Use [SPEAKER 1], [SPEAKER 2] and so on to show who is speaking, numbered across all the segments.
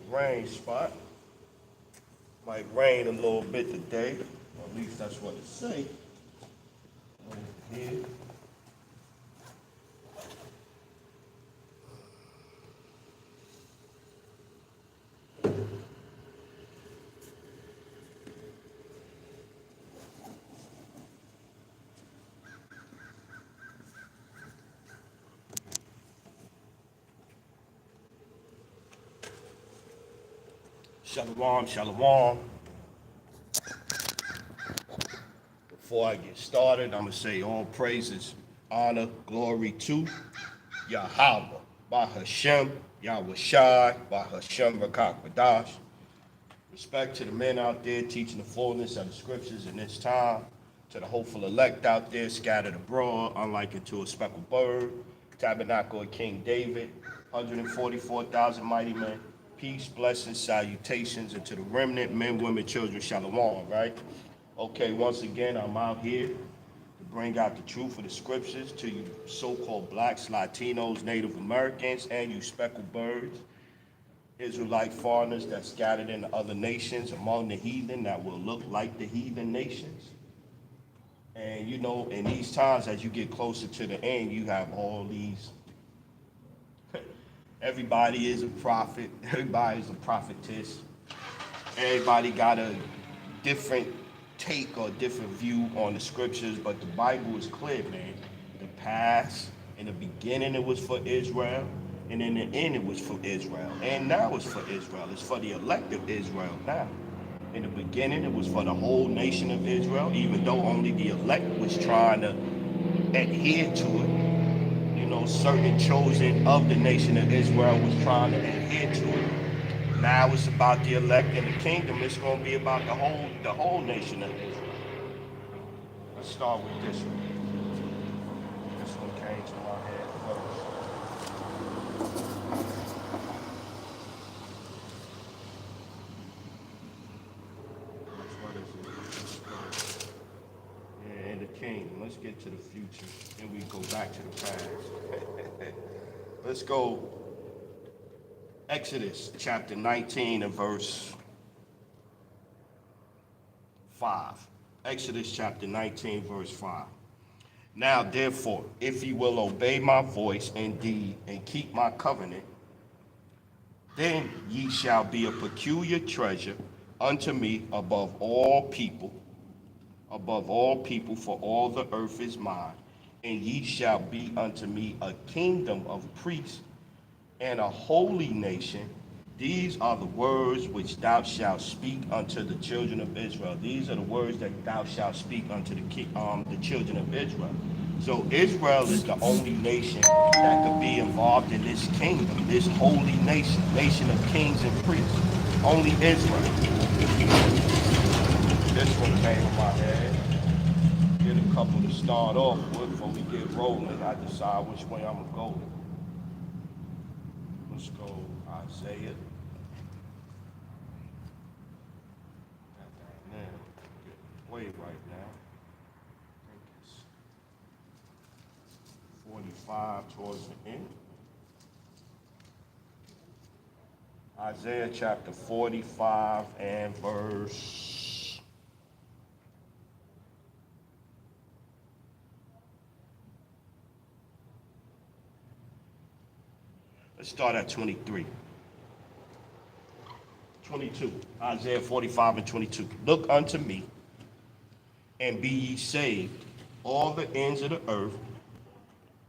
[SPEAKER 1] rain spot. Might rain a little bit today, or at least that's what it say. Over here. Shalom, shalom. Before I get started, I'm going to say all praises, honor, glory to Yahweh, by Hashem, Yahweh Shai, by Hashem Rakak. Respect to the men out there teaching the fullness of the scriptures in this time, to the hopeful elect out there scattered abroad, unlike unto a speckled bird, tabernacle of King David, 144,000 mighty men, peace, blessings, salutations, and to the remnant, men, women, children, shalom, right? Okay, once again, I'm out here to bring out the truth of the scriptures to you so-called blacks, Latinos, Native Americans, and you speckled birds. Israelite foreigners that scattered in the other nations among the heathen that will look like the heathen nations. And you know, in these times, as you get closer to the end, you have all these, everybody is a prophet, everybody is a prophetess, everybody got a different take or different view on the scriptures, but the Bible is clear, man. The past, in the beginning it was for Israel, and in the end it was for Israel. And now it's for Israel. It's for the elect of Israel now. In the beginning it was for the whole nation of Israel, even though only the elect was trying to adhere to it. You know, certain chosen of the nation of Israel was trying to adhere to it. Now it's about the elect and the kingdom. It's going to be about the whole nation of Israel. Let's start with this one. This one came to my head first. What is it? Yeah, and the kingdom. Let's get to the future. Then we go back to the past. Let's go Exodus chapter 19 and verse 5. Exodus chapter 19, verse 5. Now, therefore, if ye will obey my voice indeed and keep my covenant, then ye shall be a peculiar treasure unto me above all people, for all the earth is mine. And ye shall be unto me a kingdom of priests and a holy nation. These are the words which thou shalt speak unto the children of Israel. These are the words that thou shalt speak unto the children of Israel. So Israel is the only nation that could be involved in this kingdom, this holy nation, nation of kings and priests. Only Israel. This one came in my head. Get a couple to start off with before we get rolling. I decide which way I'm gonna go. Let's go Isaiah. Way right now. I think it's 45 towards the end. Isaiah chapter 45 and verse 23. 22. Isaiah 45 and 22. Look unto me, and be ye saved, all the ends of the earth,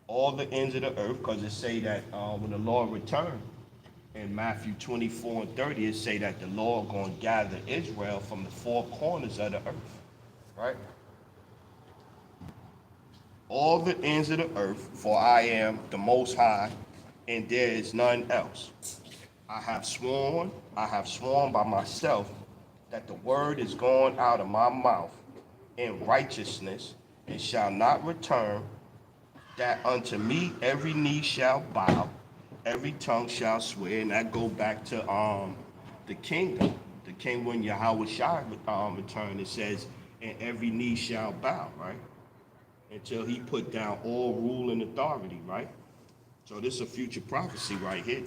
[SPEAKER 1] because it say that when the Lord returned, in Matthew 24 and 30, it say that the Lord going to gather Israel from the four corners of the earth, right? All the ends of the earth, for I am the Most High, and there is none else. I have sworn by myself that the word is going out of my mouth in righteousness, and shall not return, that unto me every knee shall bow, every tongue shall swear. And that go back to the kingdom. The king, when Yahweh Shai return, it says, and every knee shall bow, right? Until he put down all rule and authority, right? So this is a future prophecy right here.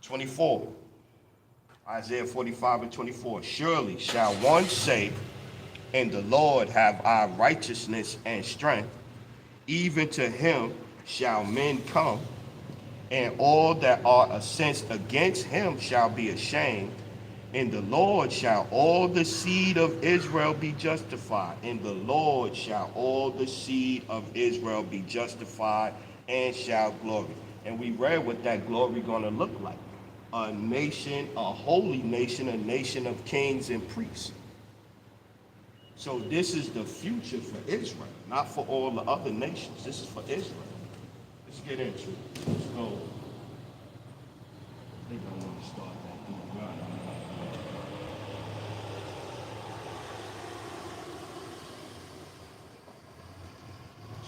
[SPEAKER 1] 24. Isaiah 45:24. Surely shall one say, in the Lord have I righteousness and strength. Even to him shall men come, and all that are incensed against him shall be ashamed. In the Lord shall all the seed of Israel be justified. In the Lord shall all the seed of Israel be justified and shall glory. And we read what that glory going to look like. A nation, a holy nation, a nation of kings and priests. So this is the future for Israel, not for all the other nations. This is for Israel. Let's get into it. Let's go. I think I want to start that Deuteronomy.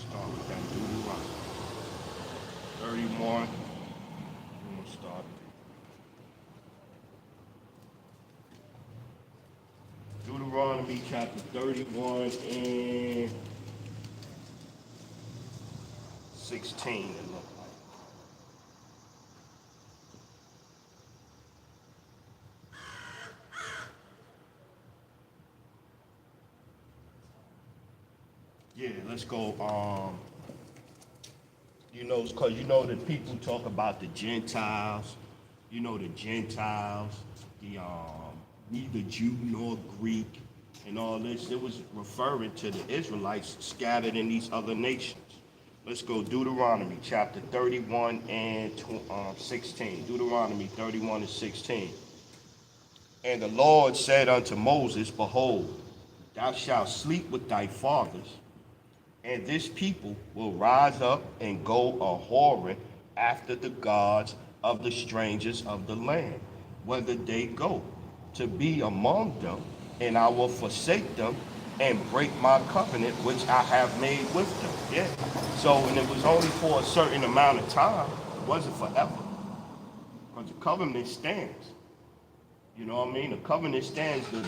[SPEAKER 1] Start with that Deuteronomy. 31. We're going to start. Deuteronomy chapter 31 and 16, it looks like. Yeah, let's go. Because that people talk about the Gentiles, the Gentiles, the neither Jew nor Greek, and all this. It was referring to the Israelites scattered in these other nations. Let's go Deuteronomy chapter 31 and 16. Deuteronomy 31 and 16. And the Lord said unto Moses, behold, thou shalt sleep with thy fathers, and this people will rise up and go a-whoring after the gods of the strangers of the land, whither they go, to be among them, and I will forsake them and break my covenant which I have made with them. Yeah. So, and it was only for a certain amount of time. It wasn't forever. Because the covenant stands. You know what I mean? The covenant stands, the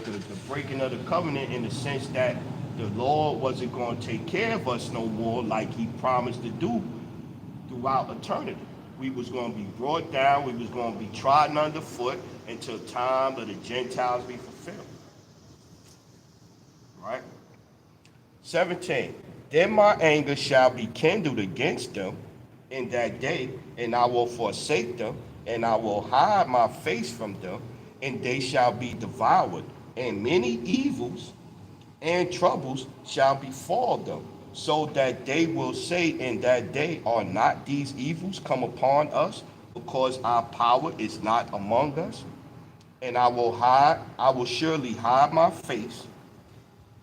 [SPEAKER 1] breaking of the covenant, in the sense that the Lord wasn't going to take care of us no more like he promised to do throughout eternity. We was going to be brought down. We was going to be trodden underfoot until time of the Gentiles be fulfilled. Right? 17. Then my anger shall be kindled against them in that day, and I will forsake them, and I will hide my face from them, and they shall be devoured, and many evils and troubles shall befall them, so that they will say in that day, are not these evils come upon us, because our power is not among us? And I will surely hide my face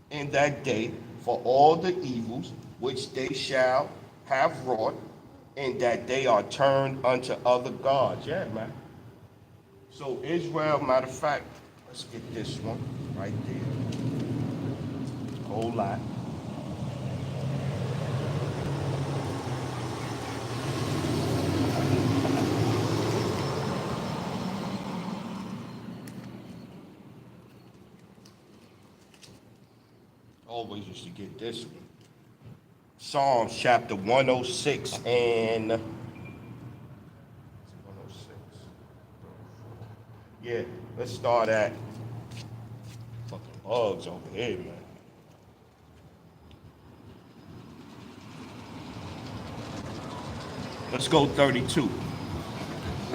[SPEAKER 1] in that day for all the evils which they shall have wrought, and that they are turned unto other gods. Yeah, man. So Israel, matter of fact, let's get this one right there. Whole lot. Always used to get this one. Psalms chapter 106 and 106. Yeah, let's start at fucking bugs over here, man. Let's go 32.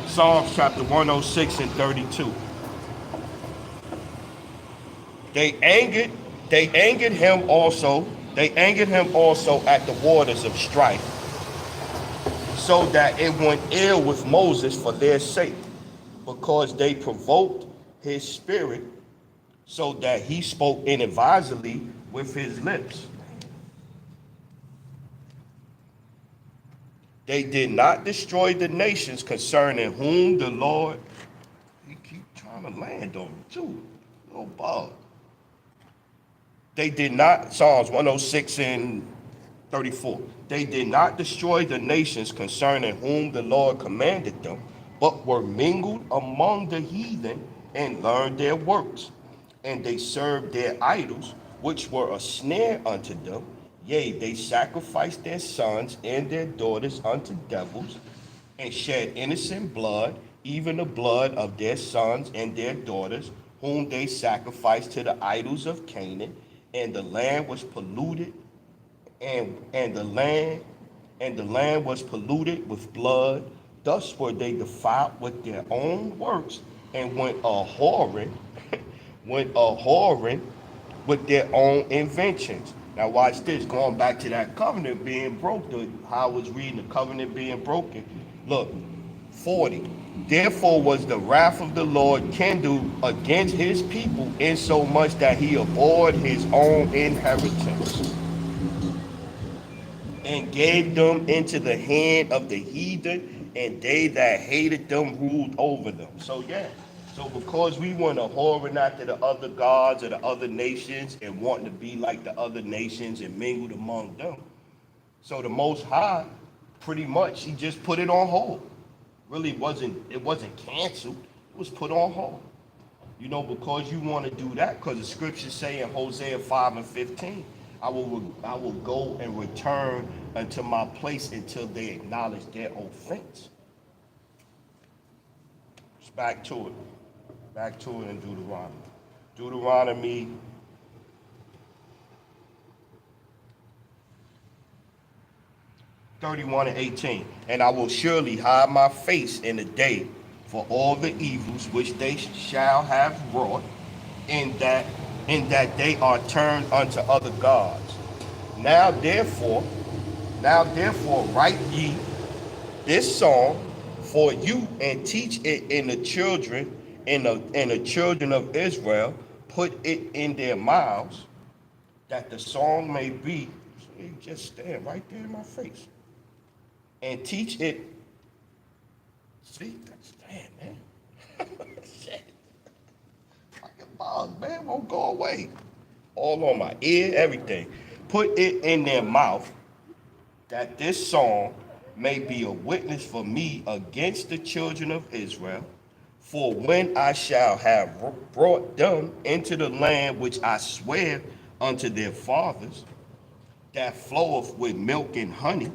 [SPEAKER 1] Psalms chapter 106 and 32. They angered him also at the waters of strife, so that it went ill with Moses for their sake, because they provoked his spirit, so that he spoke inadvisedly with his lips. They did not destroy the nations concerning whom the Lord, he keep trying to land on me too, little bug. They did not, Psalms 106 and 34. They did not destroy the nations concerning whom the Lord commanded them, but were mingled among the heathen and learned their works. And they served their idols, which were a snare unto them. Yea, they sacrificed their sons and their daughters unto devils, and shed innocent blood, even the blood of their sons and their daughters, whom they sacrificed to the idols of Canaan, and the land was polluted, and the land was polluted with blood. Thus were they defiled with their own works, and went a whoring, went a whoring with their own inventions. Now watch this, going back to that covenant being broken, how I was reading the covenant being broken. Look, 40. Therefore was the wrath of the Lord kindled against his people, insomuch that he abhorred his own inheritance, and gave them into the hand of the heathen, and they that hated them ruled over them. So yeah, so because we want to whoring after the other gods of the other nations and wanting to be like the other nations and mingled among them, so the Most High, pretty much, he just put it on hold. Really it wasn't canceled. It was put on hold. You know, because you want to do that, because the scriptures say in Hosea 5:15, I will go and return unto my place until they acknowledge their offense. It's back to it. Back to it in Deuteronomy. Deuteronomy 31:18. And I will surely hide my face in the day for all the evils which they shall have wrought, in that they are turned unto other gods. Now therefore, write ye this song for you, and teach it in the children, in the children of Israel. Put it in their mouths, that the song may be. Just stand right there in my face, and teach it. See, that's damn, man. Shit. Fucking balls, man, won't go away. All on my ear, everything. Put it in their mouth, that this song may be a witness for me against the children of Israel. For when I shall have brought them into the land which I swear unto their fathers, that floweth with milk and honey,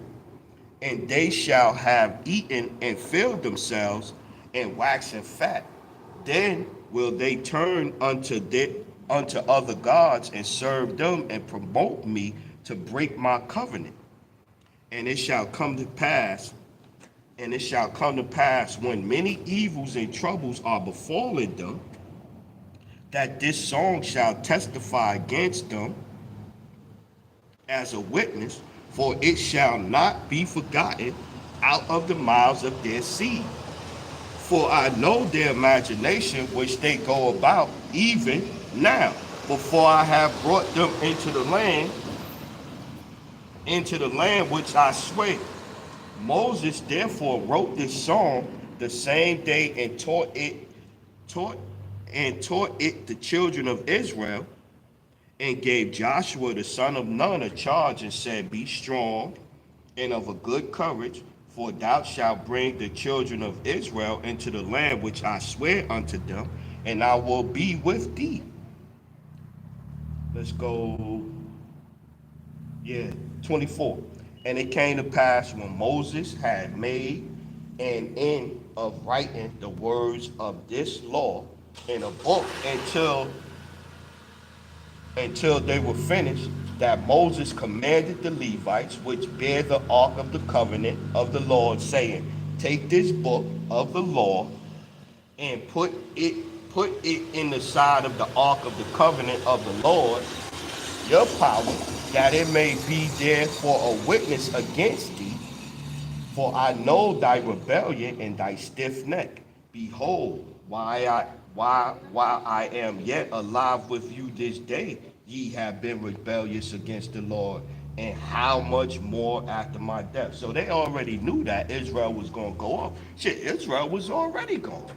[SPEAKER 1] and they shall have eaten and filled themselves and waxen fat, then will they turn unto other gods and serve them, and promote me to break my covenant. And it shall come to pass, when many evils and troubles are befallen them, that this song shall testify against them as a witness, for it shall not be forgotten out of the mouths of their seed. For I know their imagination which they go about even now, before I have brought them into the land which I swear. Moses therefore wrote this song the same day, and taught it the children of Israel, and gave Joshua the son of Nun a charge, and said, Be strong and of a good courage, for thou shalt bring the children of Israel into the land which I swear unto them, and I will be with thee. Let's go, 24. And it came to pass, when Moses had made an end of writing the words of this law in a book until they were finished, that Moses commanded the Levites, which bear the ark of the covenant of the Lord, saying, Take this book of the law and put it in the side of the ark of the covenant of the Lord your power, that it may be there for a witness against thee. For I know thy rebellion and thy stiff neck. Behold, while I am yet alive with you this day, ye have been rebellious against the Lord, and how much more after my death. So they already knew that Israel was going to go off. Shit, Israel was already going off.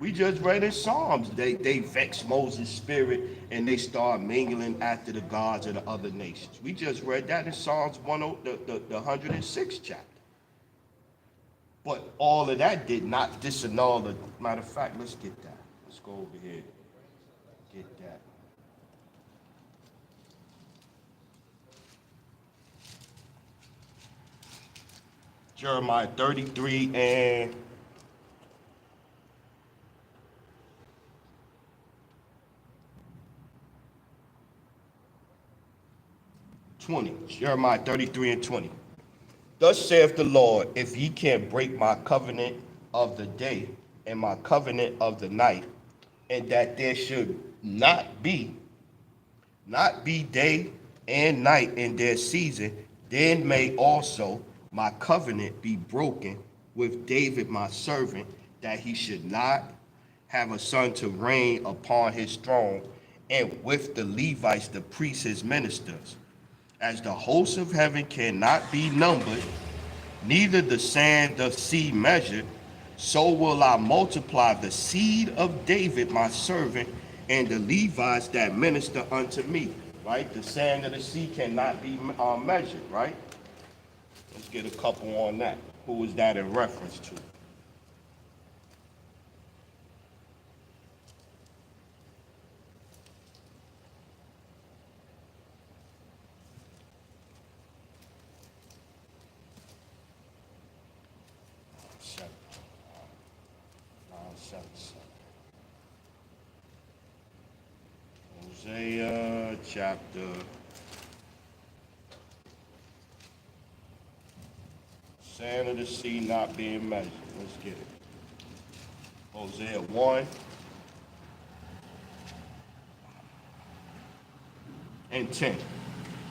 [SPEAKER 1] We just read in Psalms, they vexed Moses' spirit, and they start mingling after the gods of the other nations. We just read that in Psalms the 106th chapter. But all of that did not disannul the. Matter of fact, let's get that. Let's go over here. Get that. Jeremiah 33 and 20. Jeremiah 33 and 20. Thus saith the Lord, if ye can break my covenant of the day and my covenant of the night, and that there should not be day and night in their season, then may also my covenant be broken with David my servant, that he should not have a son to reign upon his throne, and with the Levites the priests his ministers. As the hosts of heaven cannot be numbered, neither the sand of sea measured, so will I multiply the seed of David my servant and the Levites that minister unto me. Right? The sand of the sea cannot be measured, right? Let's get a couple on that. Who is that in reference to? Hosea chapter 'Sand of the sea not being measured. Let's get it. Hosea 1 and 10.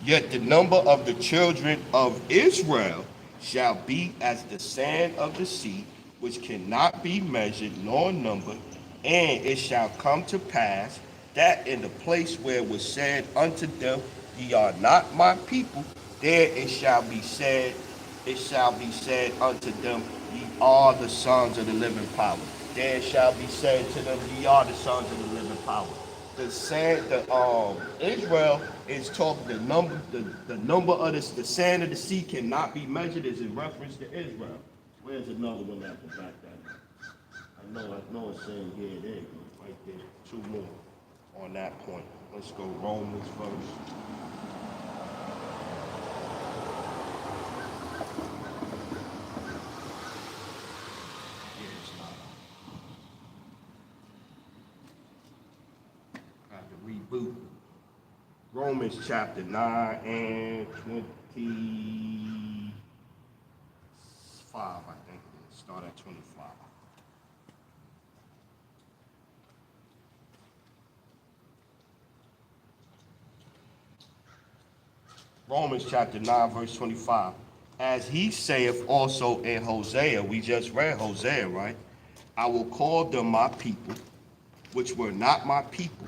[SPEAKER 1] Yet the number of the children of Israel shall be as the sand of the sea, which cannot be measured nor numbered. And it shall come to pass that in the place where it was said unto them, ye are not my people, there it shall be said unto them, ye are the sons of the living power. There shall be said to them, ye are the sons of the living power. Israel is talking the number of the sand of the sea cannot be measured is in reference to Israel. Where's another one that will back that up? I know it's saying here, there you go, right there. Two more on that point. Let's go Romans first. Reboot. Romans chapter 9 and 25, I think it is. Start at 25. Romans chapter 9, verse 25. As he saith also in Hosea, we just read Hosea, right? I will call them my people, which were not my people,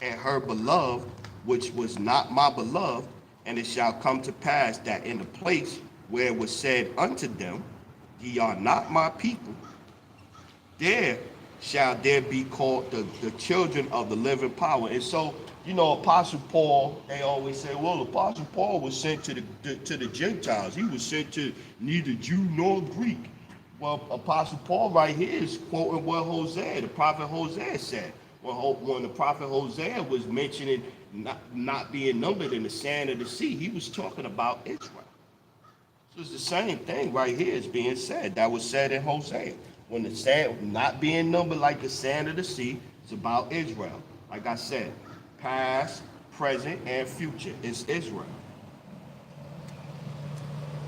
[SPEAKER 1] and her beloved, which was not my beloved. And it shall come to pass that in the place where it was said unto them, ye are not my people, there shall there be called the children of the living power. And so, Apostle Paul, they always say, well, Apostle Paul was sent to the Gentiles. He was sent to neither Jew nor Greek. Well, Apostle Paul right here is quoting what the prophet Hosea said. When the prophet Hosea was mentioning not being numbered in the sand of the sea, he was talking about Israel. So it's the same thing right here is being said. That was said in Hosea. When the sand not being numbered like the sand of the sea, it's about Israel. Like I said, past, present, and future is Israel.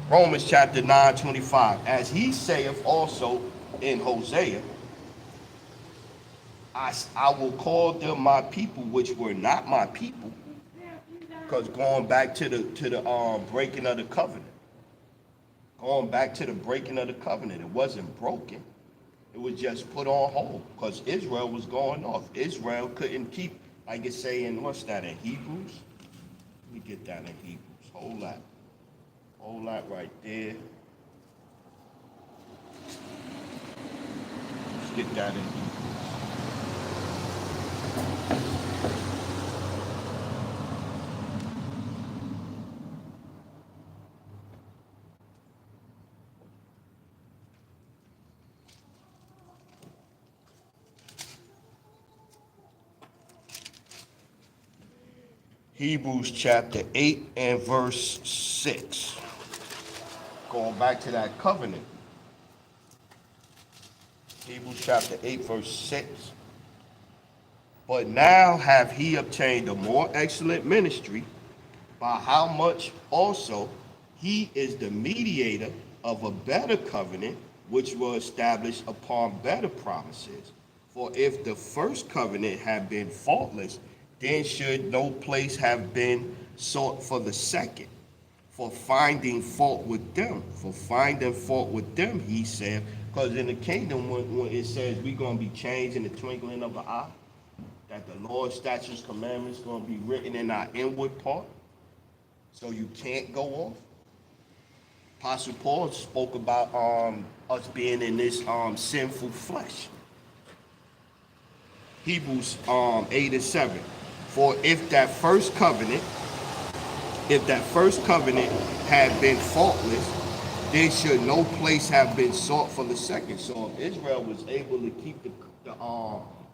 [SPEAKER 1] Romans chapter 9, 25. As he saith also in Hosea, I will call them my people, which were not my people, because going back to the breaking of the covenant. Going back to the breaking of the covenant, it wasn't broken. It was just put on hold because Israel was going off. Israel couldn't keep, like it say in, what's that, in Hebrews? Let me get that in Hebrews. Hold that right there. Let's get that in Hebrews. Hebrews chapter 8 and verse 6. Going back to that covenant. Hebrews chapter 8 verse 6. But now have he obtained a more excellent ministry, by how much also he is the mediator of a better covenant, which will establish upon better promises. For if the first covenant had been faultless, then should no place have been sought for the second. For finding fault with them, he said, because in the kingdom, when it says we're going to be changed in the twinkling of an eye, that the Lord's statutes, commandments going to be written in our inward part, so you can't go off. Apostle Paul spoke about us being in this sinful flesh. Hebrews 8:7. For if that first covenant had been faultless, then should no place have been sought for the second. So if Israel was able to keep the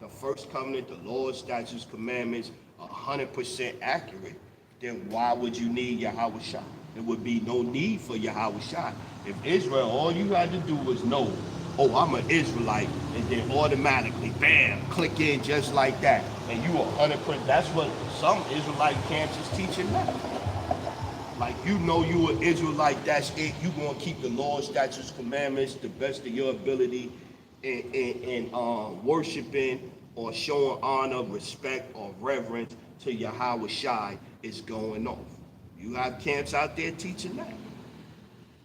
[SPEAKER 1] first covenant, the Lord's statutes, commandments, 100% accurate, then why would you need Yahweh Shai? There would be no need for Yahweh Shai. If Israel, all you had to do was know, oh, I'm an Israelite, and then automatically, bam, click in just like that, and you 100%. That's what some Israelite camps is teaching now. Like, you know you an Israelite, that's it. You gonna keep the Lord's statutes, commandments, the best of your ability in worshiping or showing honor, respect, or reverence to Yahweh Shai is going off. You have camps out there teaching that.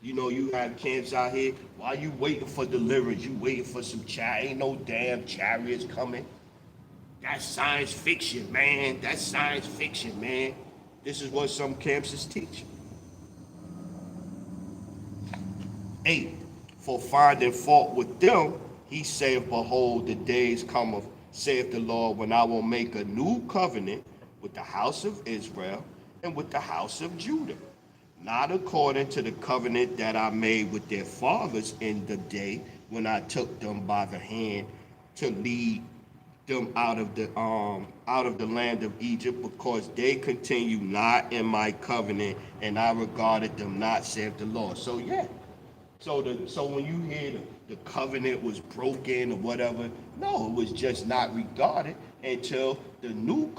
[SPEAKER 1] You know, you have camps out here. While you waiting for deliverance, you waiting for some ain't no damn chariots coming. That's science fiction, man. That's science fiction, man. This is what some camps is teaching. 8. For finding fault with them, he saith, behold, the days cometh, saith the Lord, when I will make a new covenant with the house of Israel and with the house of Judah, not according to the covenant that I made with their fathers in the day when I took them by the hand to lead them out of the land of Egypt, because they continue not in my covenant, and I regarded them not, saith the Lord. So yeah. So when you hear the covenant was broken or whatever, no, it was just not regarded until the new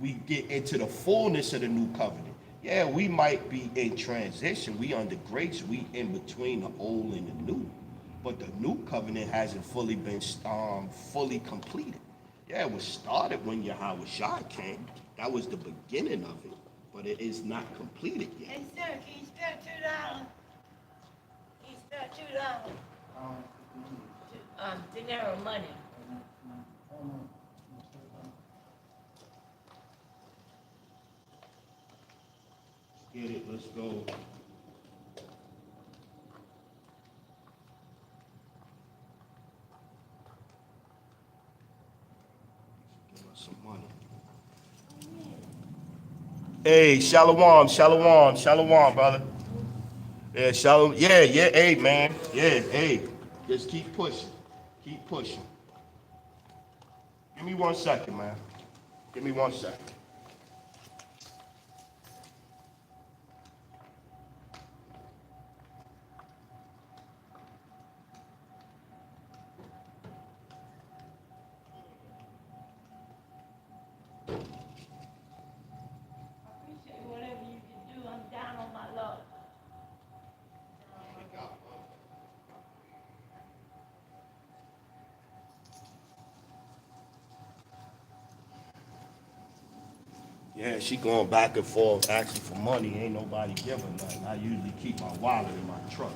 [SPEAKER 1] we get into the fullness of the new covenant. Yeah, we might be in transition. We under grace. We in between the old and the new. But the new covenant hasn't fully been fully completed. Yeah, it was started when Yahweh Shai came. That was the beginning of it. But it is not completed yet.
[SPEAKER 2] Hey, sir, can you spare $2? Can you spare $2? Dinero money.
[SPEAKER 1] Get it, let's go. Give us some money. Hey, shalom, brother. Yeah, shalom. Yeah, hey, man. Yeah, hey. Just keep pushing. Keep pushing. Give me 1 second, man. Give me 1 second. Yeah, she going back and forth asking for money. Ain't nobody giving nothing. I usually keep my wallet in my truck.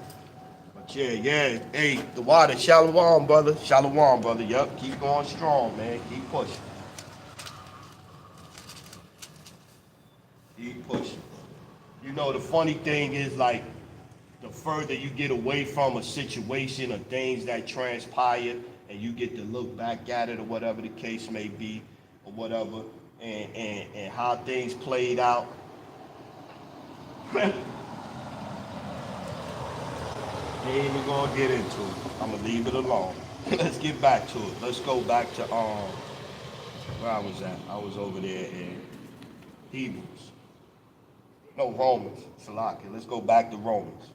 [SPEAKER 1] But yeah. Hey, the water, shalom, brother. Shalom, brother. Yup, keep going strong, man. Keep pushing. Keep pushing. You know, the funny thing is, like, the further you get away from a situation or things that transpire and you get to look back at it or whatever the case may be or whatever, and how things played out. Ain't even gonna get into it. I'm gonna leave it alone. Let's get back to it. Let's go back to where I was at. I was over there in Hebrews. No, Romans. Salaki. Let's go back to Romans.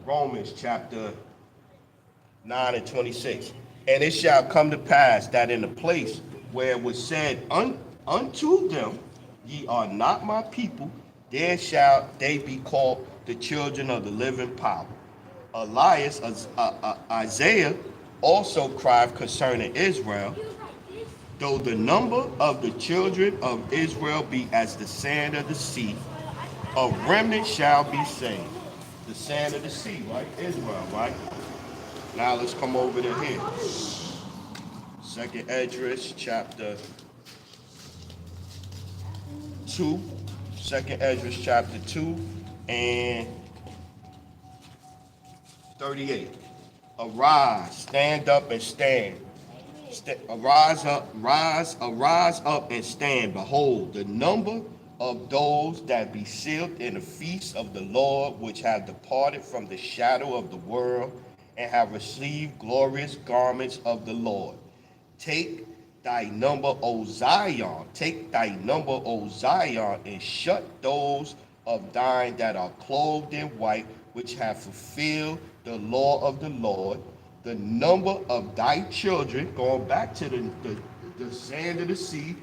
[SPEAKER 1] Romans chapter 9 and 26. And it shall come to pass that in the place where it was said unto them, Ye are not my people, there shall they be called the children of the living power. Isaiah also cried concerning Israel, though the number of the children of Israel be as the sand of the sea, a remnant shall be saved. The sand of the sea, right? Israel, right? Now let's come over to here. Second Esdras chapter 2. Second Esdras chapter 2 and 38. Arise, stand up and stand. Arise up and stand. Behold, the number of those that be sealed in the feast of the Lord, which have departed from the shadow of the world, and have received glorious garments of the Lord. Take thy number, O Zion, take thy number, O Zion, and shut those of thine that are clothed in white, which have fulfilled the law of the Lord. The number of thy children, going back to the sand of the sea,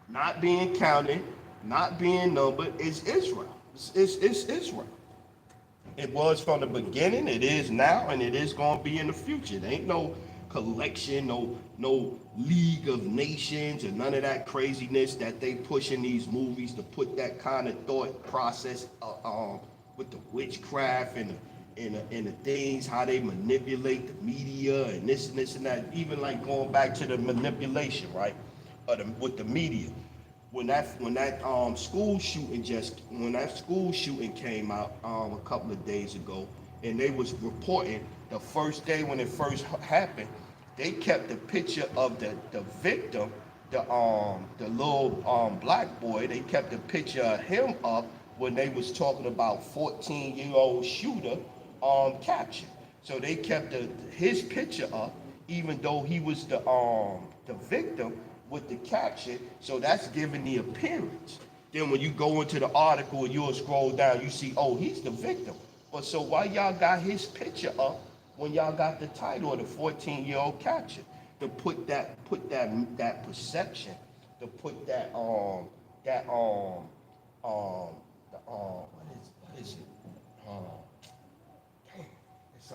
[SPEAKER 1] not being counted, not being numbered, is Israel. It's Israel. It was from the beginning, it is now, and it is going to be in the future. There ain't no collection, no League of Nations, or none of that craziness that they push in these movies to put that kind of thought process with the witchcraft and the things, how they manipulate the media and this and that. Even like going back to the manipulation, right, with the media when that school shooting came out a couple of days ago, and they was reporting the first day when it first happened, they kept the picture of the victim, the little black boy. They kept the picture of him up when they was talking about 14-year-old shooter captured. So they kept his picture up, even though he was the victim with the caption. So that's giving the appearance. Then when you go into the article and you'll scroll down, you see, oh, he's the victim. But so why y'all got his picture up when y'all got the title of the 14-year-old captured? To put that perception, to put what is it? It's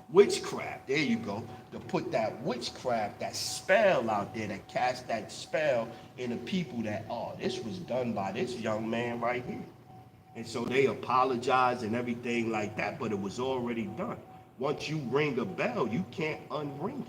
[SPEAKER 1] witchcraft. There you go. To put that witchcraft, that spell out there, that cast that spell in the people that, oh, this was done by this young man right here. And so they apologized and everything like that, but it was already done. Once you ring a bell, you can't unring it.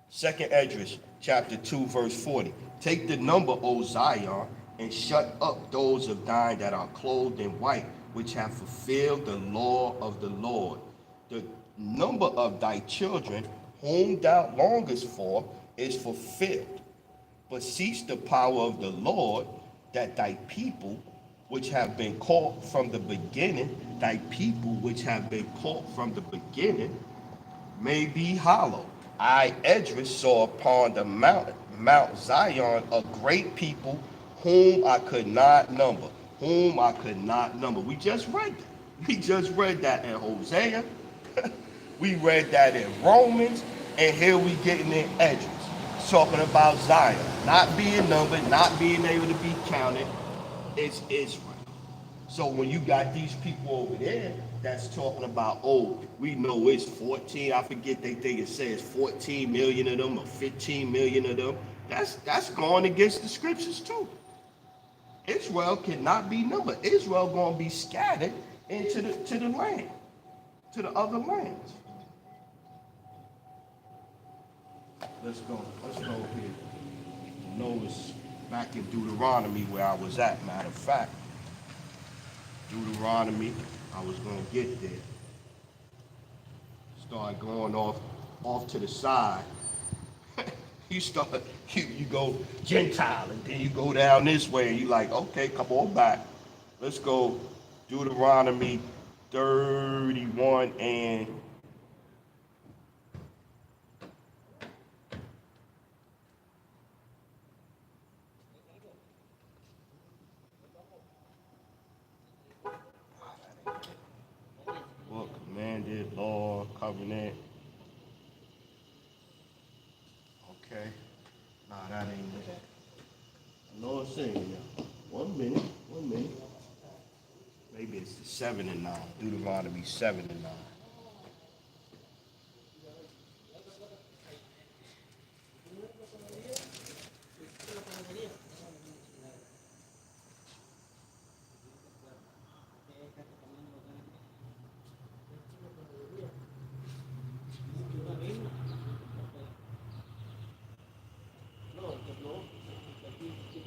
[SPEAKER 1] Second Esdras, chapter 2, verse 40. Take the number, O Zion, and shut up those of thine that are clothed in white, which have fulfilled the law of the Lord. The number of thy children, whom thou longest for, is fulfilled. Beseech the power of the Lord, that thy people, which have been called from the beginning, thy people which have been called from the beginning, may be hollow. I, Esdras, saw upon the Mount Zion a great people whom I could not number. Whom I could not number. We just read that. We just read that in Hosea. We read that in Romans. And here we getting in Esdras. Talking about Zion. Not being numbered, not being able to be counted. It's Israel. So when you got these people over there that's talking about, oh, we know it's 14, I forget they think it says 14 million of them or 15 million of them. That's going against the scriptures too. Israel cannot be numbered. Israel going to be scattered into the land, to the other lands. Let's go here. Notice back in Deuteronomy where I was at, matter of fact. Deuteronomy, I was going to get there. Start going off to the side. You go Gentile, and then you go down this way, and you like, okay, come on back. Let's go Deuteronomy 31 and book, commanded, law, covenant. Okay. Nah, that ain't it. saying, y'all. 1 minute, 1 minute. Maybe it's the 7 and 9. Deuteronomy 7 and 9.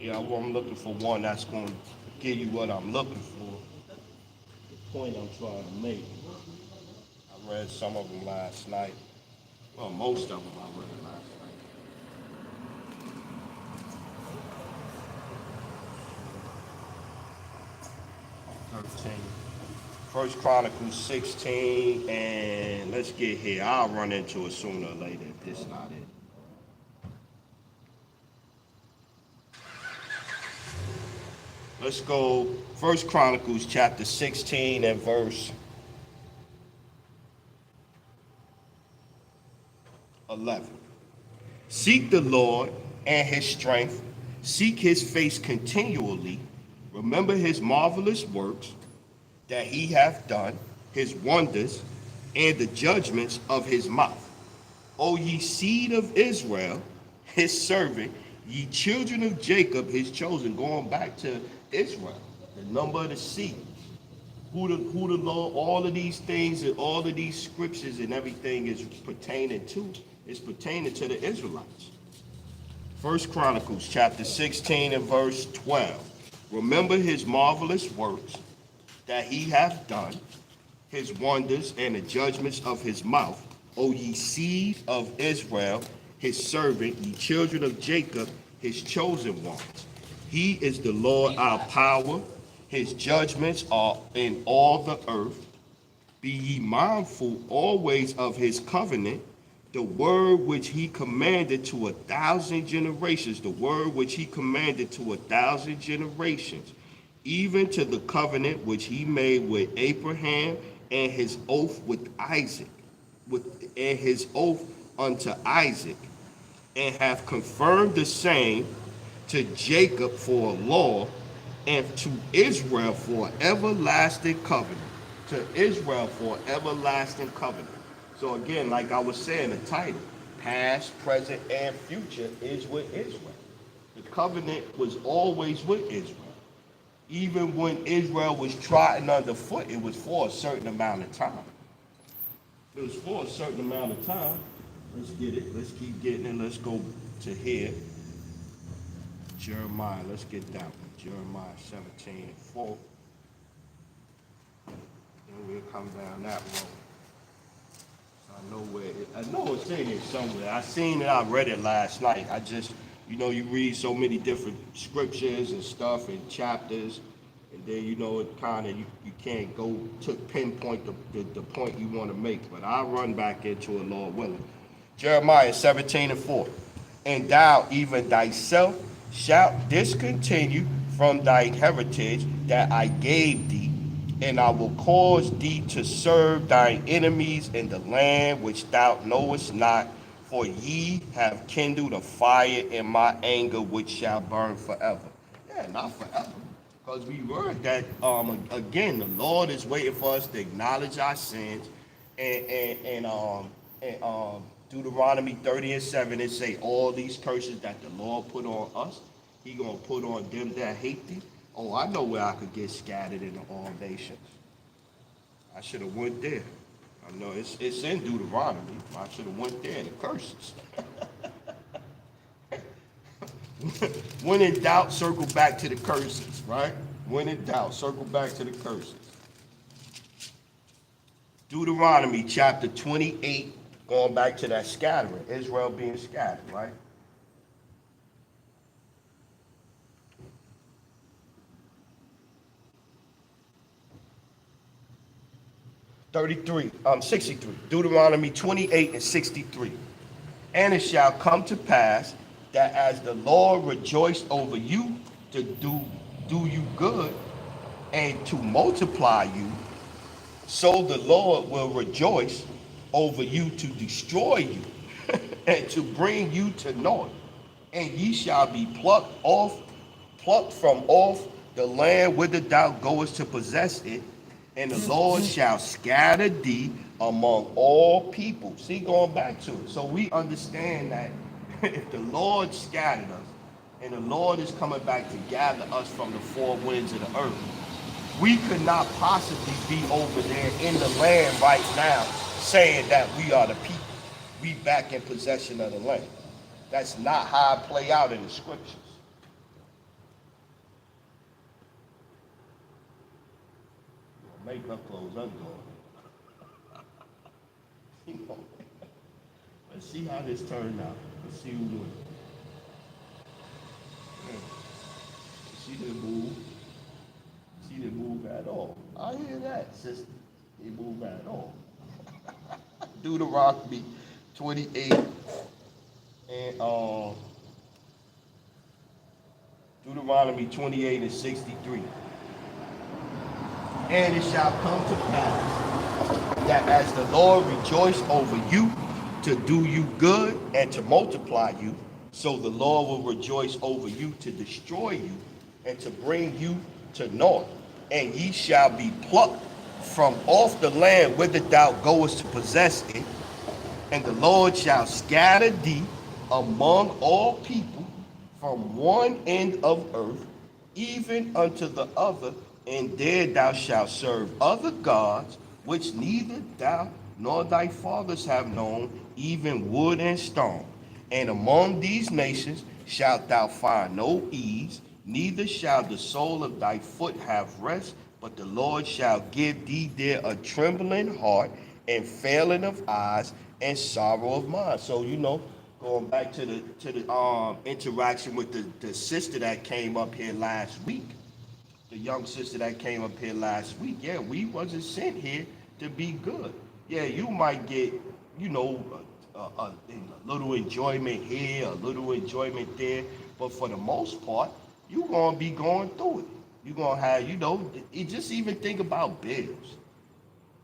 [SPEAKER 1] Yeah, I'm looking for one that's going to give you what I'm looking for. The point I'm trying to make. I read some of them last night. Well, most of them I read last night. 13. First Chronicles 16, and let's get here. I'll run into it sooner or later if this not it. Let's go First Chronicles chapter 16 and verse 11. Seek the Lord and his strength. Seek his face continually. Remember his marvelous works that he hath done, his wonders, and the judgments of his mouth. O ye seed of Israel, his servant, ye children of Jacob, his chosen. Going back to Israel, the number of the seed. Who the Lord, all of these things and all of these scriptures and everything is pertaining to, is pertaining to the Israelites. First Chronicles chapter 16 and verse 12. Remember his marvelous works that he hath done, his wonders and the judgments of his mouth. O ye seed of Israel, his servant, ye children of Jacob, his chosen ones. He is the Lord our power. His judgments are in all the earth. Be ye mindful always of his covenant, the word which he commanded to 1,000 generations, the word which he commanded to 1,000 generations, even to the covenant which he made with Abraham and his oath with Isaac, and his oath unto Isaac, and have confirmed the same to Jacob for a law, and to Israel for an everlasting covenant. To Israel for an everlasting covenant. So again, like I was saying, the title, past, present, and future is with Israel. The covenant was always with Israel. Even when Israel was trodden underfoot, it was for a certain amount of time. It was for a certain amount of time. Let's get it. Let's keep getting it. Let's go to here. Jeremiah, let's get that one. Jeremiah 17 and 4. Then we'll come down that road. So I know where I know it's in here somewhere. I seen it, I read it last night. I just, you read so many different scriptures and stuff and chapters, and then it kind of you can't go to pinpoint the point you want to make. But I'll run back into it, Lord willing. Jeremiah 17 and 4. And thou even thyself shalt discontinue from thy heritage that I gave thee, and I will cause thee to serve thine enemies in the land which thou knowest not, for ye have kindled a fire in my anger which shall burn forever. Yeah, not forever. Because we heard that, again, the Lord is waiting for us to acknowledge our sins, and Deuteronomy 30 and 7, it say all these curses that the Lord put on us, he gonna put on them that hate thee. Oh, I know where I could get scattered into all nations. I should have went there. I know it's in Deuteronomy. I should have went there, the curses. When in doubt, circle back to the curses, right? When in doubt, circle back to the curses. Deuteronomy chapter 28, going back to that scattering, Israel being scattered, right? 63, Deuteronomy 28 and 63. And it shall come to pass that as the Lord rejoiced over you to do you good and to multiply you, so the Lord will rejoice over you to destroy you and to bring you to naught. And ye shall be plucked off plucked from off the land whither thou goest to possess it, and the Lord shall scatter thee among all people. See, going back to it. So we understand that if the Lord scattered us, and the Lord is coming back to gather us from the four winds of the earth, we could not possibly be over there in the land right now saying that we are the people. We back in possession of the land. That's not how it play out in the scriptures. Makeup clothes, I'm going. Let's see how this turned out. Let's see who wins. She didn't move. She didn't move at all. I hear that, sister. She didn't move at all. Deuteronomy 28 and Deuteronomy 28 and 63. And it shall come to pass that as the Lord rejoiced over you to do you good and to multiply you, so the Lord will rejoice over you to destroy you and to bring you to naught. And ye shall be plucked from off the land whither thou goest to possess it, and the Lord shall scatter thee among all people from one end of earth even unto the other, and there thou shalt serve other gods, which neither thou nor thy fathers have known, even wood and stone. And among these nations shalt thou find no ease, neither shall the sole of thy foot have rest, but the Lord shall give thee there a trembling heart, and failing of eyes, and sorrow of mind. So going back to the interaction with the sister that came up here last week, the young sister that came up here last week. Yeah, we wasn't sent here to be good. Yeah, you might get, a little enjoyment here, a little enjoyment there, but for the most part, you're gonna be going through it. You're gonna have, you just even think about bills.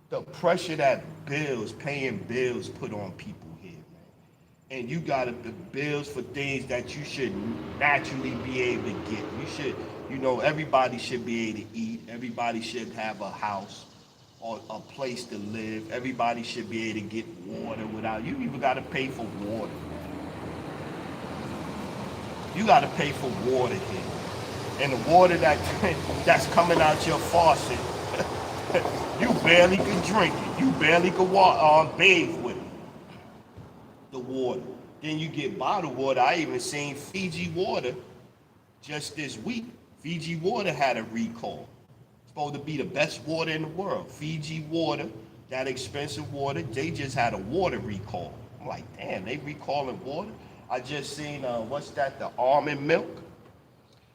[SPEAKER 1] The pressure that paying bills put on people here, man. And you got the bills for things that you should naturally be able to get. You should, everybody should be able to eat. Everybody should have a house or a place to live. Everybody should be able to get water without, you even got to pay for water. You got to pay for water here. And the water that's coming out your faucet, you barely can drink it. You barely can bathe with it. The water. Then you get bottled water. I even seen Fiji water just this week. Fiji water had a recall. It's supposed to be the best water in the world. Fiji water, that expensive water, they just had a water recall. I'm like, damn, they recalling water? I just seen, what's that, the almond milk?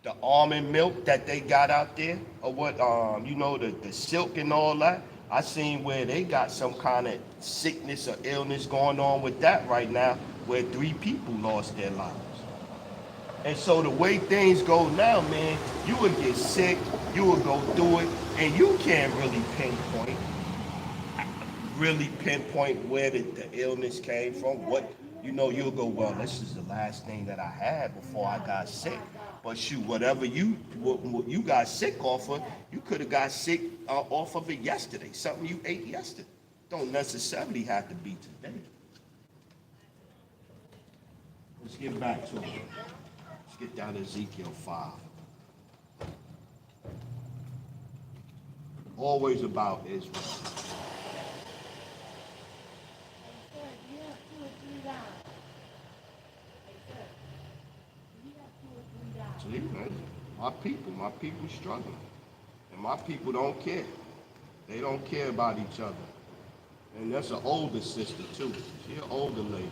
[SPEAKER 1] The almond milk that they got out there, or what, the silk and all that. I seen where they got some kind of sickness or illness going on with that right now, where 3 people lost their lives. And so the way things go now, man, you would get sick, you would go through it, and you can't really pinpoint where the illness came from. What, you'll go, well, this is the last thing that I had before I got sick. But shoot, whatever you got sick off of, you could have got sick off of it yesterday. Something you ate yesterday. Don't necessarily have to be today. Let's get back to it. Let's get down to Ezekiel 5. Always about Israel. See, man, my people struggling. And my people don't care. They don't care about each other. And that's an older sister, too. She an older lady.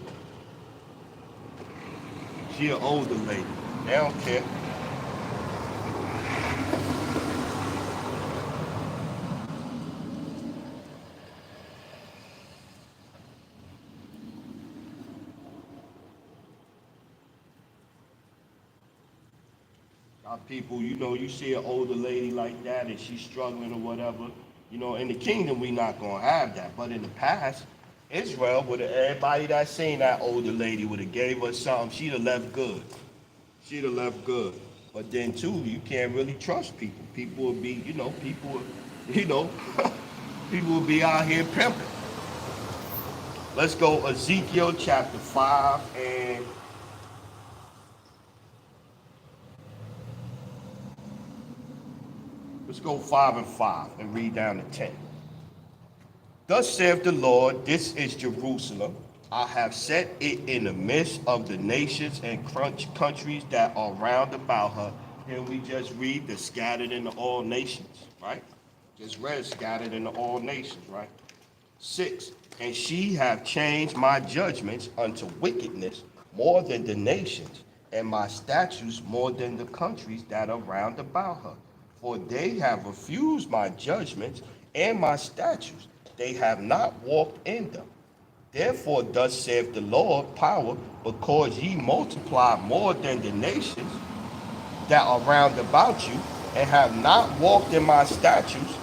[SPEAKER 1] She an older lady. They don't care. Our people, you see an older lady like that and she's struggling or whatever. In the kingdom, we not going to have that. But in the past, Israel, everybody that seen that older lady would have gave her something, she'd have left good. She'd have left good. But then too, you can't really trust people. People will be, you know, people will be out here pimping. Let's go Ezekiel chapter 5 and let's go 5 and 5 and read down to 10. Thus saith the Lord, this is Jerusalem. I have set it in the midst of the nations and countries that are round about her. And we just read the scattered in all nations, right? Just read scattered in all nations, right? 6. And she have changed my judgments unto wickedness more than the nations, and my statutes more than the countries that are round about her. For they have refused my judgments and my statutes. They have not walked in them. Therefore, thus saith the Lord power, because ye multiply more than the nations that are round about you, and have not walked in my statutes,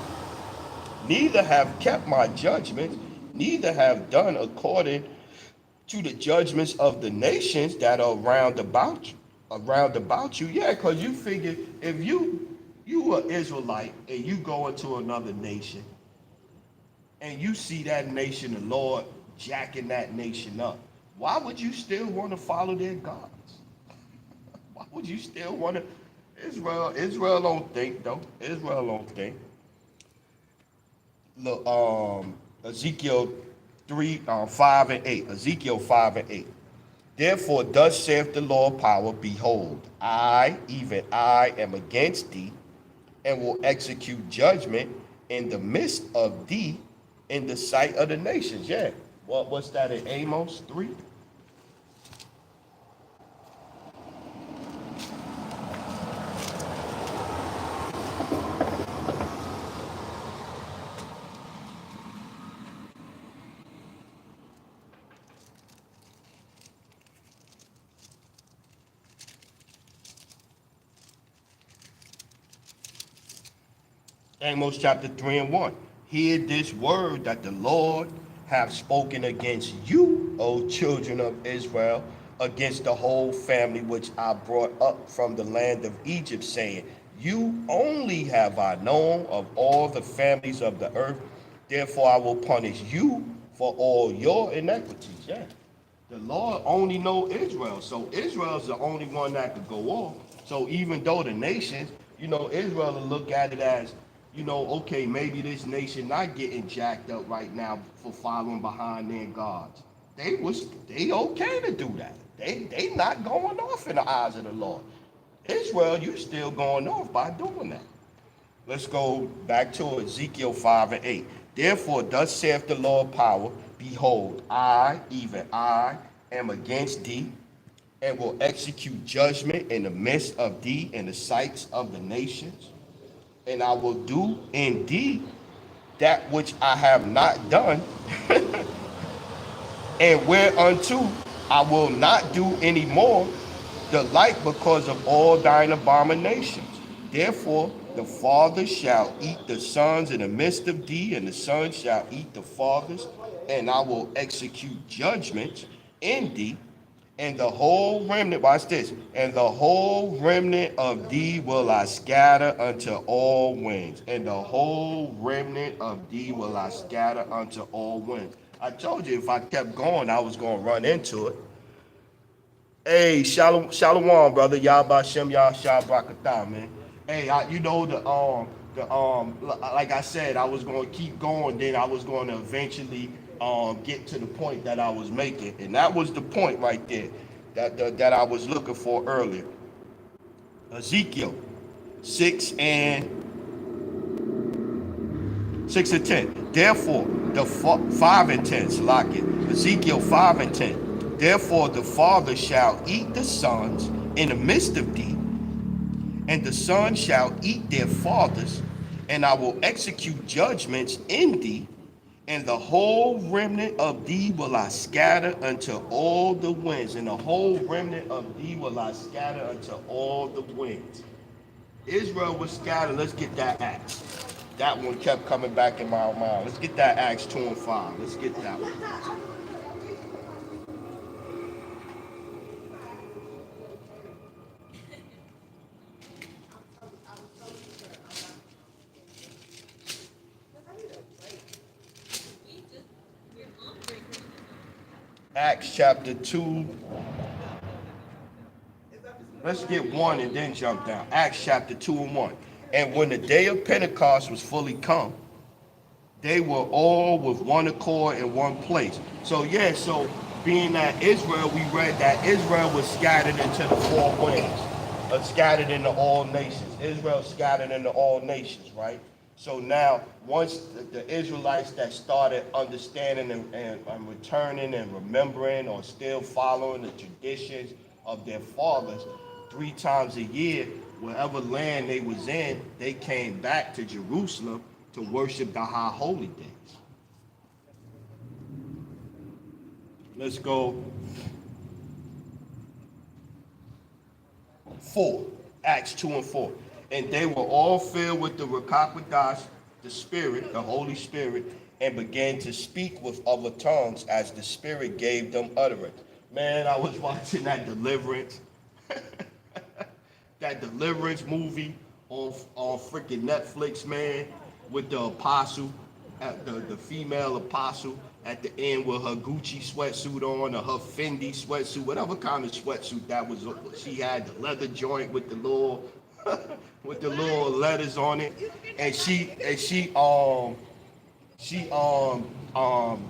[SPEAKER 1] neither have kept my judgments, neither have done according to the judgments of the nations that are round about you. Around about you, yeah, because you figure if you are Israelite and you go into another nation and you see that nation, the Lord jacking that nation up, why would you still want to follow their gods? Why would you still want to? Israel don't think though. Israel don't think. Look, Ezekiel 3, 5 and 8. Ezekiel 5 and 8. Therefore, thus saith the Lord power, behold, I, even I, am against thee, and will execute judgment in the midst of thee in the sight of the nations. Yeah. What's that in Amos 3? Amos chapter 3 and 1. Hear this word that the Lord hath spoken against you, O children of Israel, against the whole family which I brought up from the land of Egypt, saying, you only have I known of all the families of the earth, therefore I will punish you for all your iniquities. Yeah. The Lord only know Israel. So Israel's the only one that could go off. So even though the nations, Israel will look at it as, okay, maybe this nation not getting jacked up right now for following behind their gods. They okay to do that. They not going off in the eyes of the Lord. Israel, you still going off by doing that. Let's go back to Ezekiel 5 and 8. Therefore, thus saith the Lord power, behold, I, even I, am against thee, and will execute judgment in the midst of thee in the sights of the nations. And I will do in thee that which I have not done, and whereunto I will not do any more the like because of all thine abominations. Therefore, the fathers shall eat the sons in the midst of thee, and the sons shall eat the fathers, and I will execute judgments in thee, and the whole remnant, watch this, and the whole remnant of thee will I scatter unto all winds, and the whole remnant of thee will I scatter unto all winds. I told you if I kept going, I was going to run into it. Hey, shalom, brother. Yahba Shem Yahshua Brakatah, man. Hey, like I said, I was going to keep going. Then I was going to eventually get to the point that I was making, and that was the point right there that I was looking for earlier. Ezekiel 6 and 10. Therefore, the 5 and 10. Salakia. Ezekiel 5 and 10. Therefore, the father shall eat the sons in the midst of thee, and the sons shall eat their fathers, and I will execute judgments in thee, and the whole remnant of thee will I scatter unto all the winds, and the whole remnant of thee will I scatter unto all the winds. Israel was scattered. Let's get that Acts. That one kept coming back in my mind. Let's get that Acts 2 and 5. Let's get that one. Acts chapter 2. Let's get 1 and then jump down. Acts chapter 2 and 1. And when the day of Pentecost was fully come, they were all with one accord in one place. So yeah, so being that Israel, we read that Israel was scattered into the four winds, scattered into all nations. Israel scattered into all nations, right? So now, once the Israelites that started understanding and returning and remembering or still following the traditions of their fathers, 3 times a year, wherever land they was in, they came back to Jerusalem to worship the high holy days. Let's go 4, Acts 2 and 4. And they were all filled with the Rakakwadash, the Spirit, the Holy Spirit, and began to speak with other tongues as the Spirit gave them utterance. Man, I was watching that Deliverance, that Deliverance movie on freaking Netflix, man, with the apostle, the female apostle at the end with her Gucci sweatsuit on or her Fendi sweatsuit, whatever kind of sweatsuit that was. She had the leather joint with the little with the little letters on it, and she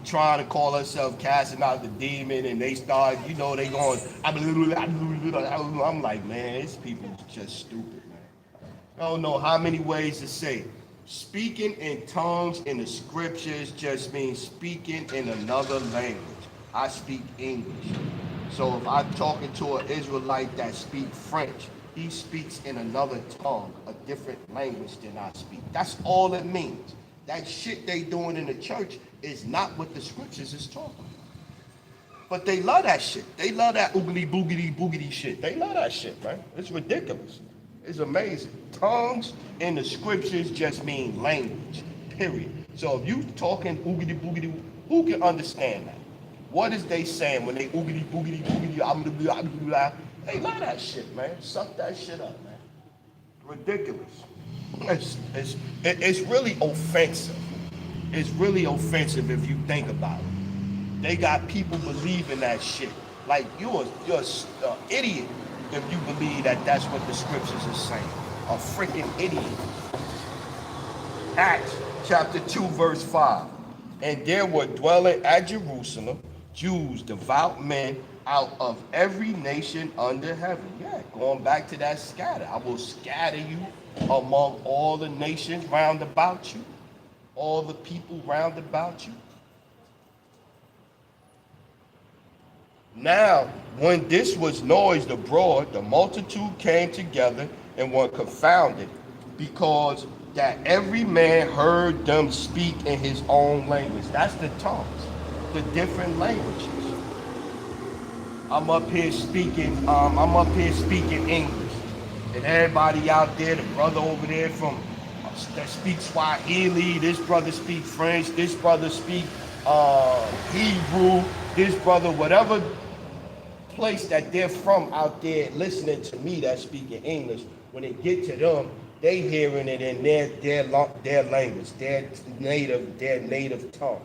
[SPEAKER 1] trying to call herself casting out the demon, and they start, they going. I'm like, man, these people just stupid, man. I don't know how many ways to say it. Speaking in tongues in the scriptures just means speaking in another language. I speak English. So if I'm talking to an Israelite that speaks French, he speaks in another tongue, a different language than I speak. That's all it means. That shit they doing in the church is not what the scriptures is talking about. But they love that shit. They love that oogly boogity boogity shit. They love that shit, man. It's ridiculous. It's amazing. Tongues in the scriptures just mean language, period. So if you talking oogity boogity, who can understand that? What is they saying when they oogity boogity boogity? They love that shit, man. Suck that shit up, man. Ridiculous. It's really offensive. It's really offensive if you think about it. They got people believing that shit. Like you're an idiot if you believe that that's what the scriptures are saying. A freaking idiot. Acts chapter 2 verse 5. And there were dwelling at Jerusalem Jews, devout men out of every nation under heaven. Yeah, going back to that scatter. I will scatter you among all the nations round about you, all the people round about you. Now, when this was noised abroad, the multitude came together and were confounded, because that every man heard them speak in his own language. That's the tongues, the different languages. I'm up here speaking English. And everybody out there, the brother over there that speaks Swahili, this brother speak French, this brother speak Hebrew, this brother, whatever place that they're from out there listening to me that's speaking English, when they get to them, they hearing it in their language, their native tongue.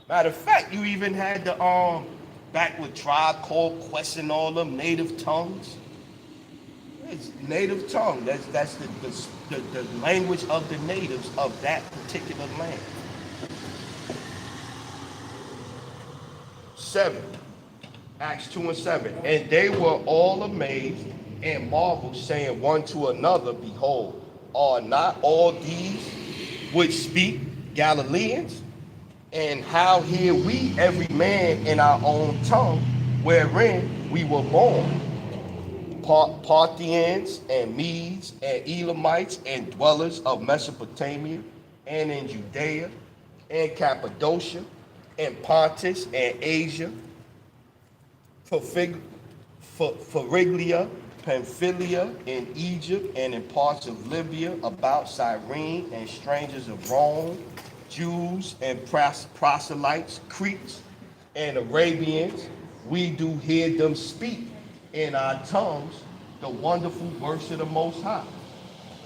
[SPEAKER 1] Matter of fact, you even had the back with Tribe Called Quest and all them native tongues. It's native tongue. That's the language of the natives of that particular land. 7. Acts 2 and 7. And they were all amazed and marveled, saying one to another, Behold, are not all these which speak Galileans? And how hear we every man in our own tongue, wherein we were born? Parthians and Medes and Elamites and dwellers of Mesopotamia and in Judea and Cappadocia and Pontus and Asia, Phrygia, Pamphylia, in Egypt, and in parts of Libya, about Cyrene, and strangers of Rome, Jews and proselytes, Cretes and Arabians, we do hear them speak in our tongues the wonderful works of the Most High.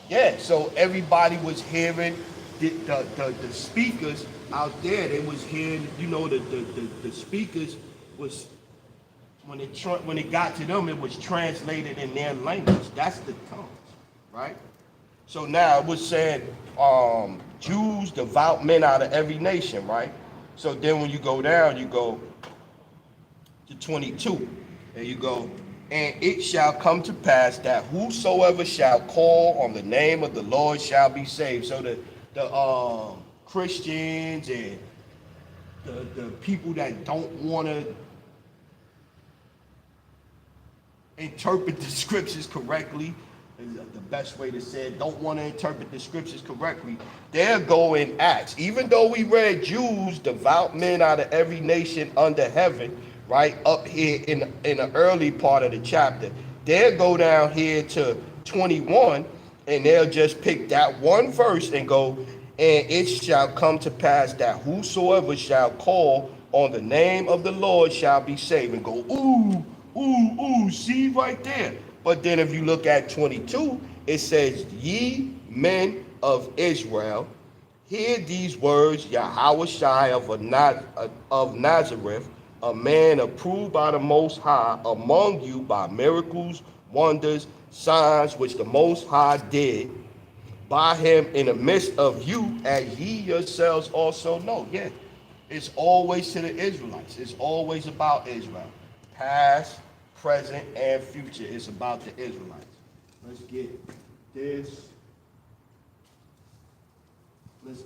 [SPEAKER 1] Yeah, so everybody was hearing the speakers out there. They was hearing, the speakers was when it got to them, it was translated in their language. That's the tongues, right? So now it was saying Jews, devout men out of every nation, right? So then when you go down, you go to 22, and you go, and it shall come to pass that whosoever shall call on the name of the Lord shall be saved. So the Christians and the people that don't want to interpret the scriptures correctly, is the best way to say it, don't want to interpret the scriptures correctly, they'll go in Acts. Even though we read Jews, devout men out of every nation under heaven, right, up here in the early part of the chapter, they'll go down here to 21, and they'll just pick that one verse and go, and it shall come to pass that whosoever shall call on the name of the Lord shall be saved, and go, ooh, ooh, ooh, see right there. But then if you look at 22, it says, ye men of Israel, hear these words, Yahushua of Nazareth, a man approved by the Most High among you by miracles, wonders, signs, which the Most High did by him in the midst of you, as ye yourselves also know. Yeah, it's always to the Israelites. It's always about Israel. Past, present, and future. It's about the Israelites. Let's get this. Let's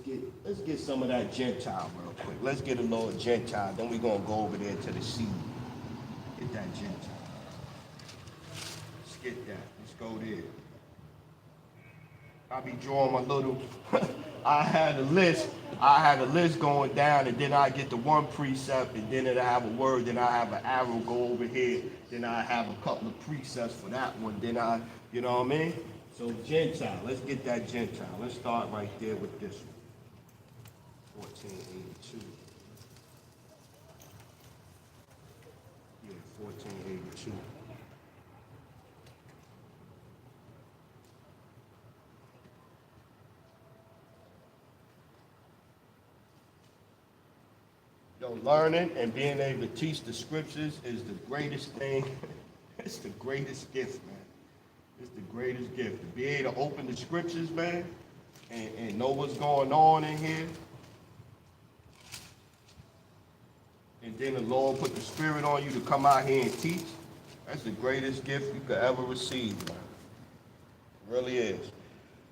[SPEAKER 1] get some of that Gentile real quick. Let's get a little Gentile. Then we're gonna go over there to the sea. Get that Gentile. Let's get that. Let's go there. I be drawing my little. I had a list going down, and then I get the one precept, and then I have a word, then I have an arrow go over here, then I have a couple of precepts for that one, then you know what I mean? So Gentile, let's get that Gentile. Let's start right there with this one. 1482. Yeah, 1482. Learning and being able to teach the scriptures is the greatest thing. It's the greatest gift, man. It's the greatest gift. To be able to open the scriptures, man, and know what's going on in here. And then the Lord put the spirit on you to come out here and teach. That's the greatest gift you could ever receive, man. It really is.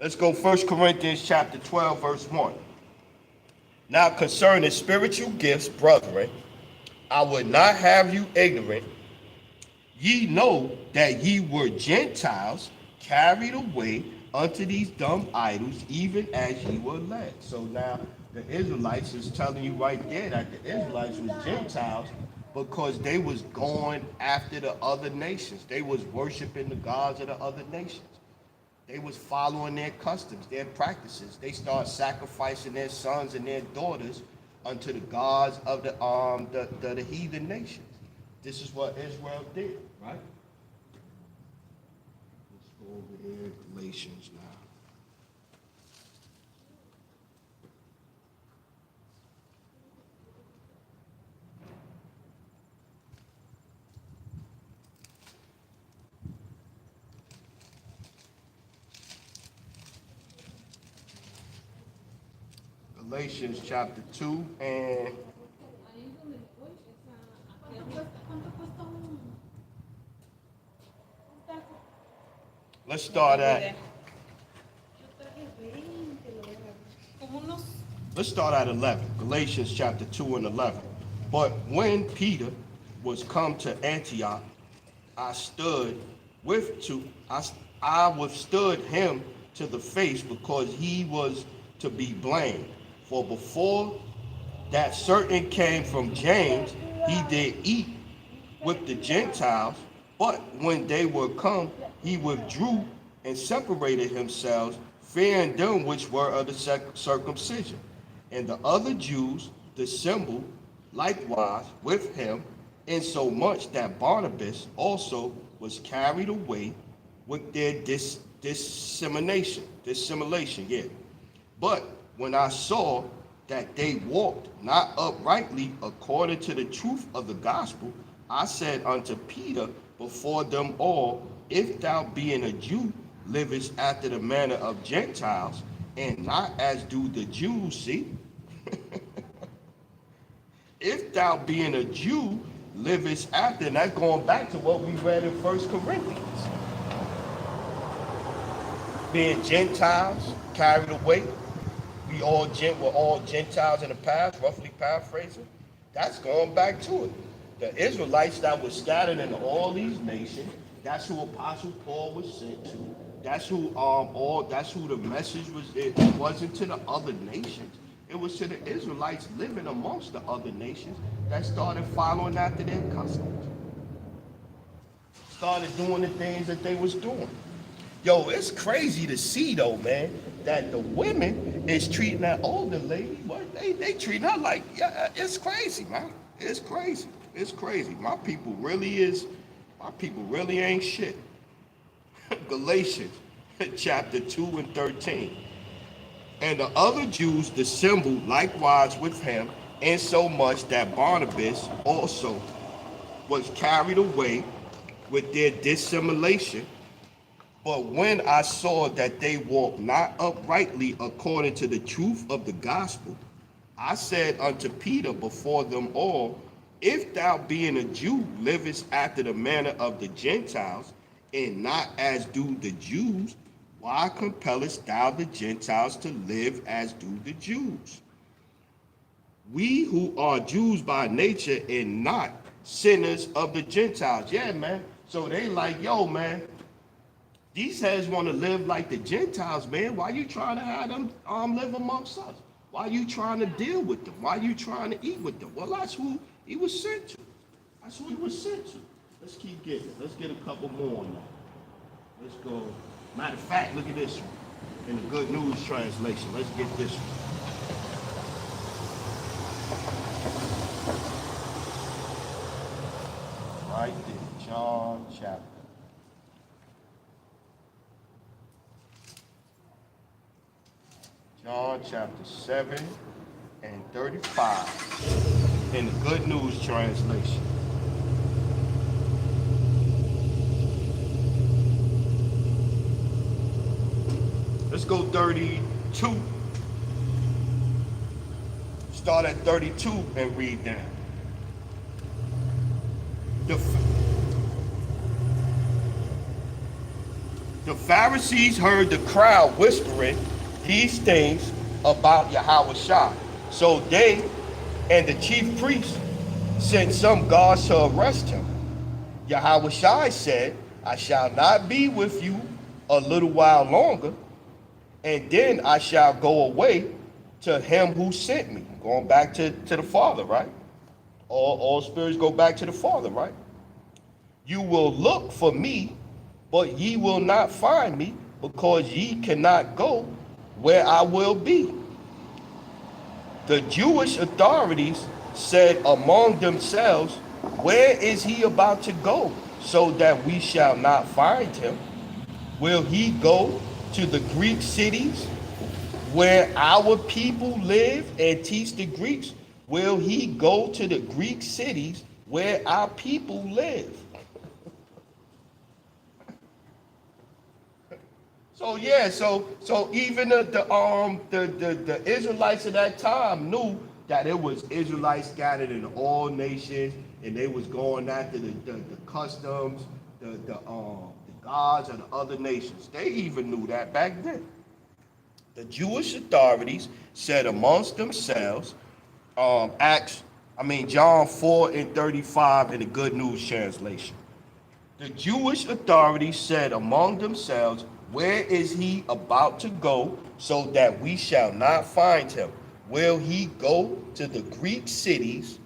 [SPEAKER 1] Let's go 1 Corinthians chapter 12, verse 1. Now concerning spiritual gifts, brethren, I would not have you ignorant. Ye know that ye were Gentiles, carried away unto these dumb idols, even as ye were led. So now the Israelites is telling you right there that the Israelites was Gentiles because they was going after the other nations. They was worshiping the gods of the other nations. They was following their customs, their practices. They started sacrificing their sons and their daughters unto the gods of the heathen nations. This is what Israel did, right? Let's go over here, Galatians now. Galatians chapter 2 and let's start at 11. Galatians chapter 2 and 11. But when Peter was come to Antioch, I withstood him to the face because he was to be blamed. For before that certain came from James, he did eat with the Gentiles, but when they were come, he withdrew and separated himself, fearing them which were of the circumcision. And the other Jews dissembled likewise with him, insomuch that Barnabas also was carried away with their dissimulation. But when I saw that they walked not uprightly according to the truth of the gospel, I said unto Peter before them all, if thou being a Jew livest after the manner of Gentiles, and not as do the Jews, see? If thou being a Jew livest after, and that's going back to what we read in 1 Corinthians, being Gentiles carried away. We're all Gentiles in the past, roughly paraphrasing. That's going back to it. The Israelites that were scattered in all these nations, that's who Apostle Paul was sent to. That's who the message was. It wasn't to the other nations. It was to the Israelites living amongst the other nations that started following after their customs. Started doing the things that they was doing. Yo, it's crazy to see though, man, that the women is treating that older lady, what they treating her like, yeah, it's crazy, man. It's crazy. It's crazy. My people really ain't shit. Galatians chapter 2 and 13. And the other Jews dissembled likewise with him, insomuch that Barnabas also was carried away with their dissimulation. But when I saw that they walked not uprightly according to the truth of the gospel, I said unto Peter before them all, if thou being a Jew livest after the manner of the Gentiles, and not as do the Jews, why compellest thou the Gentiles to live as do the Jews? We who are Jews by nature and not sinners of the Gentiles. Yeah, man. So they like, yo, man, these heads want to live like the Gentiles, man. Why you trying to have them live amongst us? Why you trying to deal with them? Why you trying to eat with them? Well, that's who he was sent to. That's who he was sent to. Let's keep getting it. Let's get a couple more now. Let's go. Matter of fact, look at this one. In the Good News translation. Let's get this one. Right there. John chapter. John chapter 7 and 35 in the Good News translation. Let's go 32. Start at 32 and read down. The Pharisees heard the crowd whispering these things about Yahushua. So they and the chief priests sent some guards to arrest him. Yahushua said, I shall not be with you a little while longer, and then I shall go away to him who sent me. Going back to the Father, right? All spirits go back to the Father, right? You will look for me, but ye will not find me, because ye cannot go where I will be. The Jewish authorities said among themselves, where is he about to go, so that we shall not find him? Will he go to the Greek cities where our people live and teach the Greeks? Will he go to the Greek cities where our people live? So yeah, so even the Israelites of that time knew that it was Israelites scattered in all nations, and they was going after the customs, the gods of the other nations. They even knew that back then. The Jewish authorities said amongst themselves, John 4 and 35 in the Good News translation. The Jewish authorities said among themselves, where is he about to go, so that we shall not find him? Will he go to the Greek cities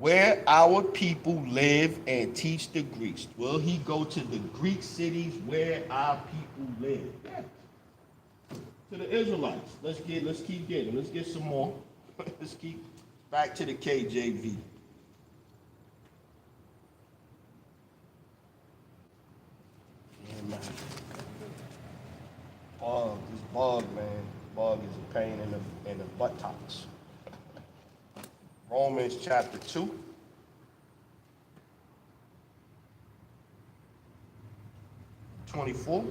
[SPEAKER 1] where our people live and teach the Greeks? Will he go to the Greek cities where our people live? Yeah. To the Israelites. Let's keep getting. Let's get some more. Let's keep back to the KJV. Yeah, man. This bug, man. bug is a pain in the buttocks. Romans chapter 2. (24).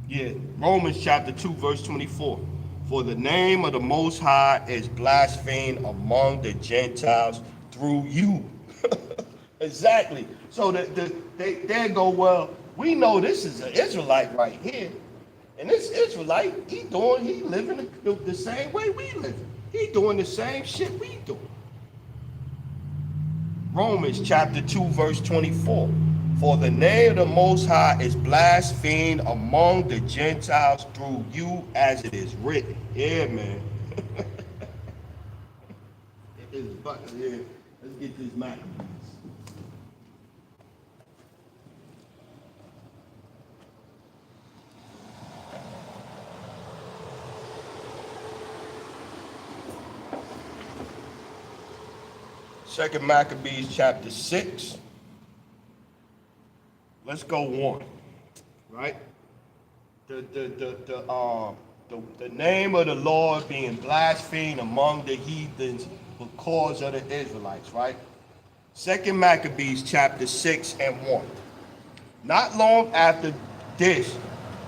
[SPEAKER 1] Yeah, Romans chapter 2, verse 24. For the name of the Most High is blasphemed among the Gentiles through you. Exactly. So they go, well, we know this is an Israelite right here. And this Israelite, he living the same way we live. He doing the same shit we do. Romans chapter 2, verse 24. For the name of the Most High is blasphemed among the Gentiles through you, as it is written. Yeah, man. Yeah. Let's get this Maccabees. Second Maccabees chapter 6. Let's go 1. Right? The name of the Lord being blasphemed among the heathens because of the Israelites, right? Second Maccabees chapter 6 and 1. Not long after this,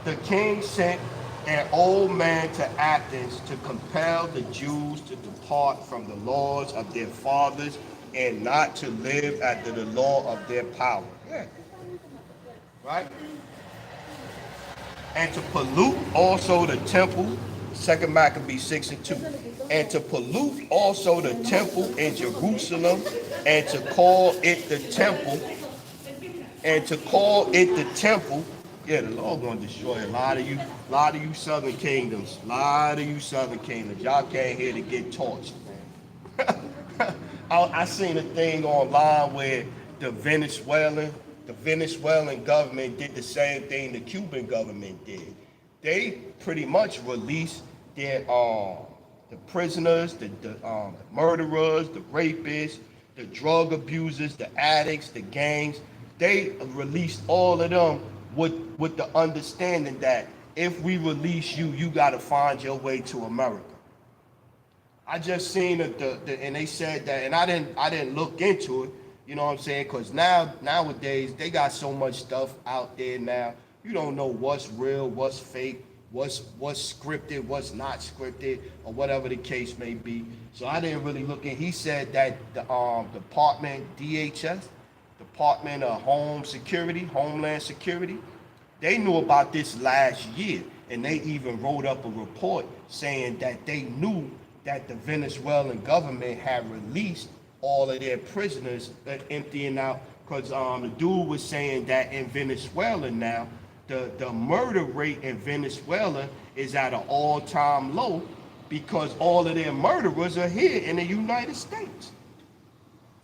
[SPEAKER 1] the king sent an old man to Athens to compel the Jews to depart from the laws of their fathers and not to live after the law of their power. Yeah. Right? And to pollute also the temple, Second Maccabees 6 and 2. And to pollute also the temple in Jerusalem, and to call it the temple, Yeah, the Lord gonna destroy a lot of you southern kingdoms, Y'all came here to get torched, man. I seen a thing online where the Venezuelan government did the same thing the Cuban government did. They pretty much released the prisoners, the murderers, the rapists, the drug abusers, the addicts, the gangs. They released all of them with the understanding that if we release you, you got to find your way to America. I just seen and they said that, and I didn't look into it. You know what I'm saying? Because nowadays they got so much stuff out there now. You don't know what's real, what's fake, what's scripted, what's not scripted, or whatever the case may be. So I didn't really look in. He said that the department DHS, Department of Homeland Security, they knew about this last year, and they even wrote up a report saying that they knew that the Venezuelan government had released all of their prisoners, emptying out, because the dude was saying that in Venezuela now, the murder rate in Venezuela is at an all-time low because all of their murderers are here in the United States.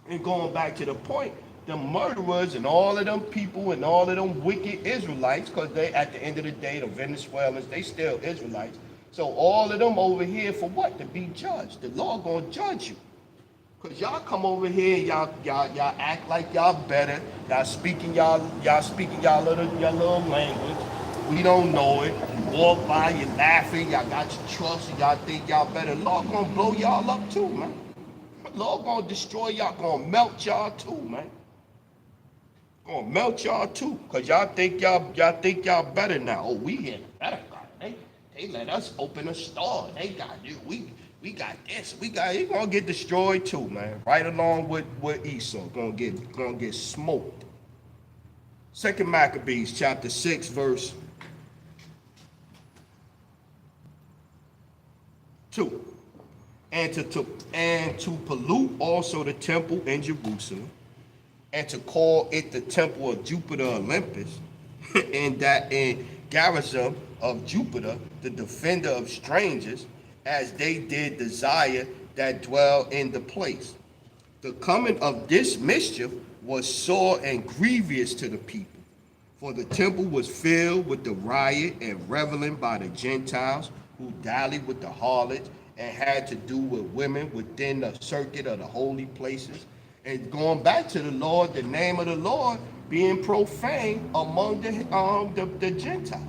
[SPEAKER 1] And going back to the point, the murderers and all of them people and all of them wicked Israelites, because they, at the end of the day, the Venezuelans, they still Israelites. So all of them over here for what? To be judged. The law gonna judge you. Cause y'all come over here, y'all act like y'all better. Y'all speaking your little language. We don't know it. You walk by, you laughing, y'all got your trust, and y'all think y'all better. Law gonna blow y'all up too, man. Law gonna destroy y'all, gonna melt y'all too, man. Gonna melt y'all too, cause y'all think y'all better now. Oh, we in a better God. They let us open a store. They got you. We got this. He gonna get destroyed too, man. Right along with Esau, gonna get smoked. Second Maccabees chapter 6, verse 2. And to pollute also the temple in Jerusalem, and to call it the temple of Jupiter Olympus, and that in garrison of Jupiter, the defender of strangers, as they did desire that dwell in the place. The coming of this mischief was sore and grievous to the people, for the temple was filled with the riot and reveling by the Gentiles, who dallied with the harlots and had to do with women within the circuit of the holy places. And going back to the Lord, the name of the Lord being profaned among the Gentiles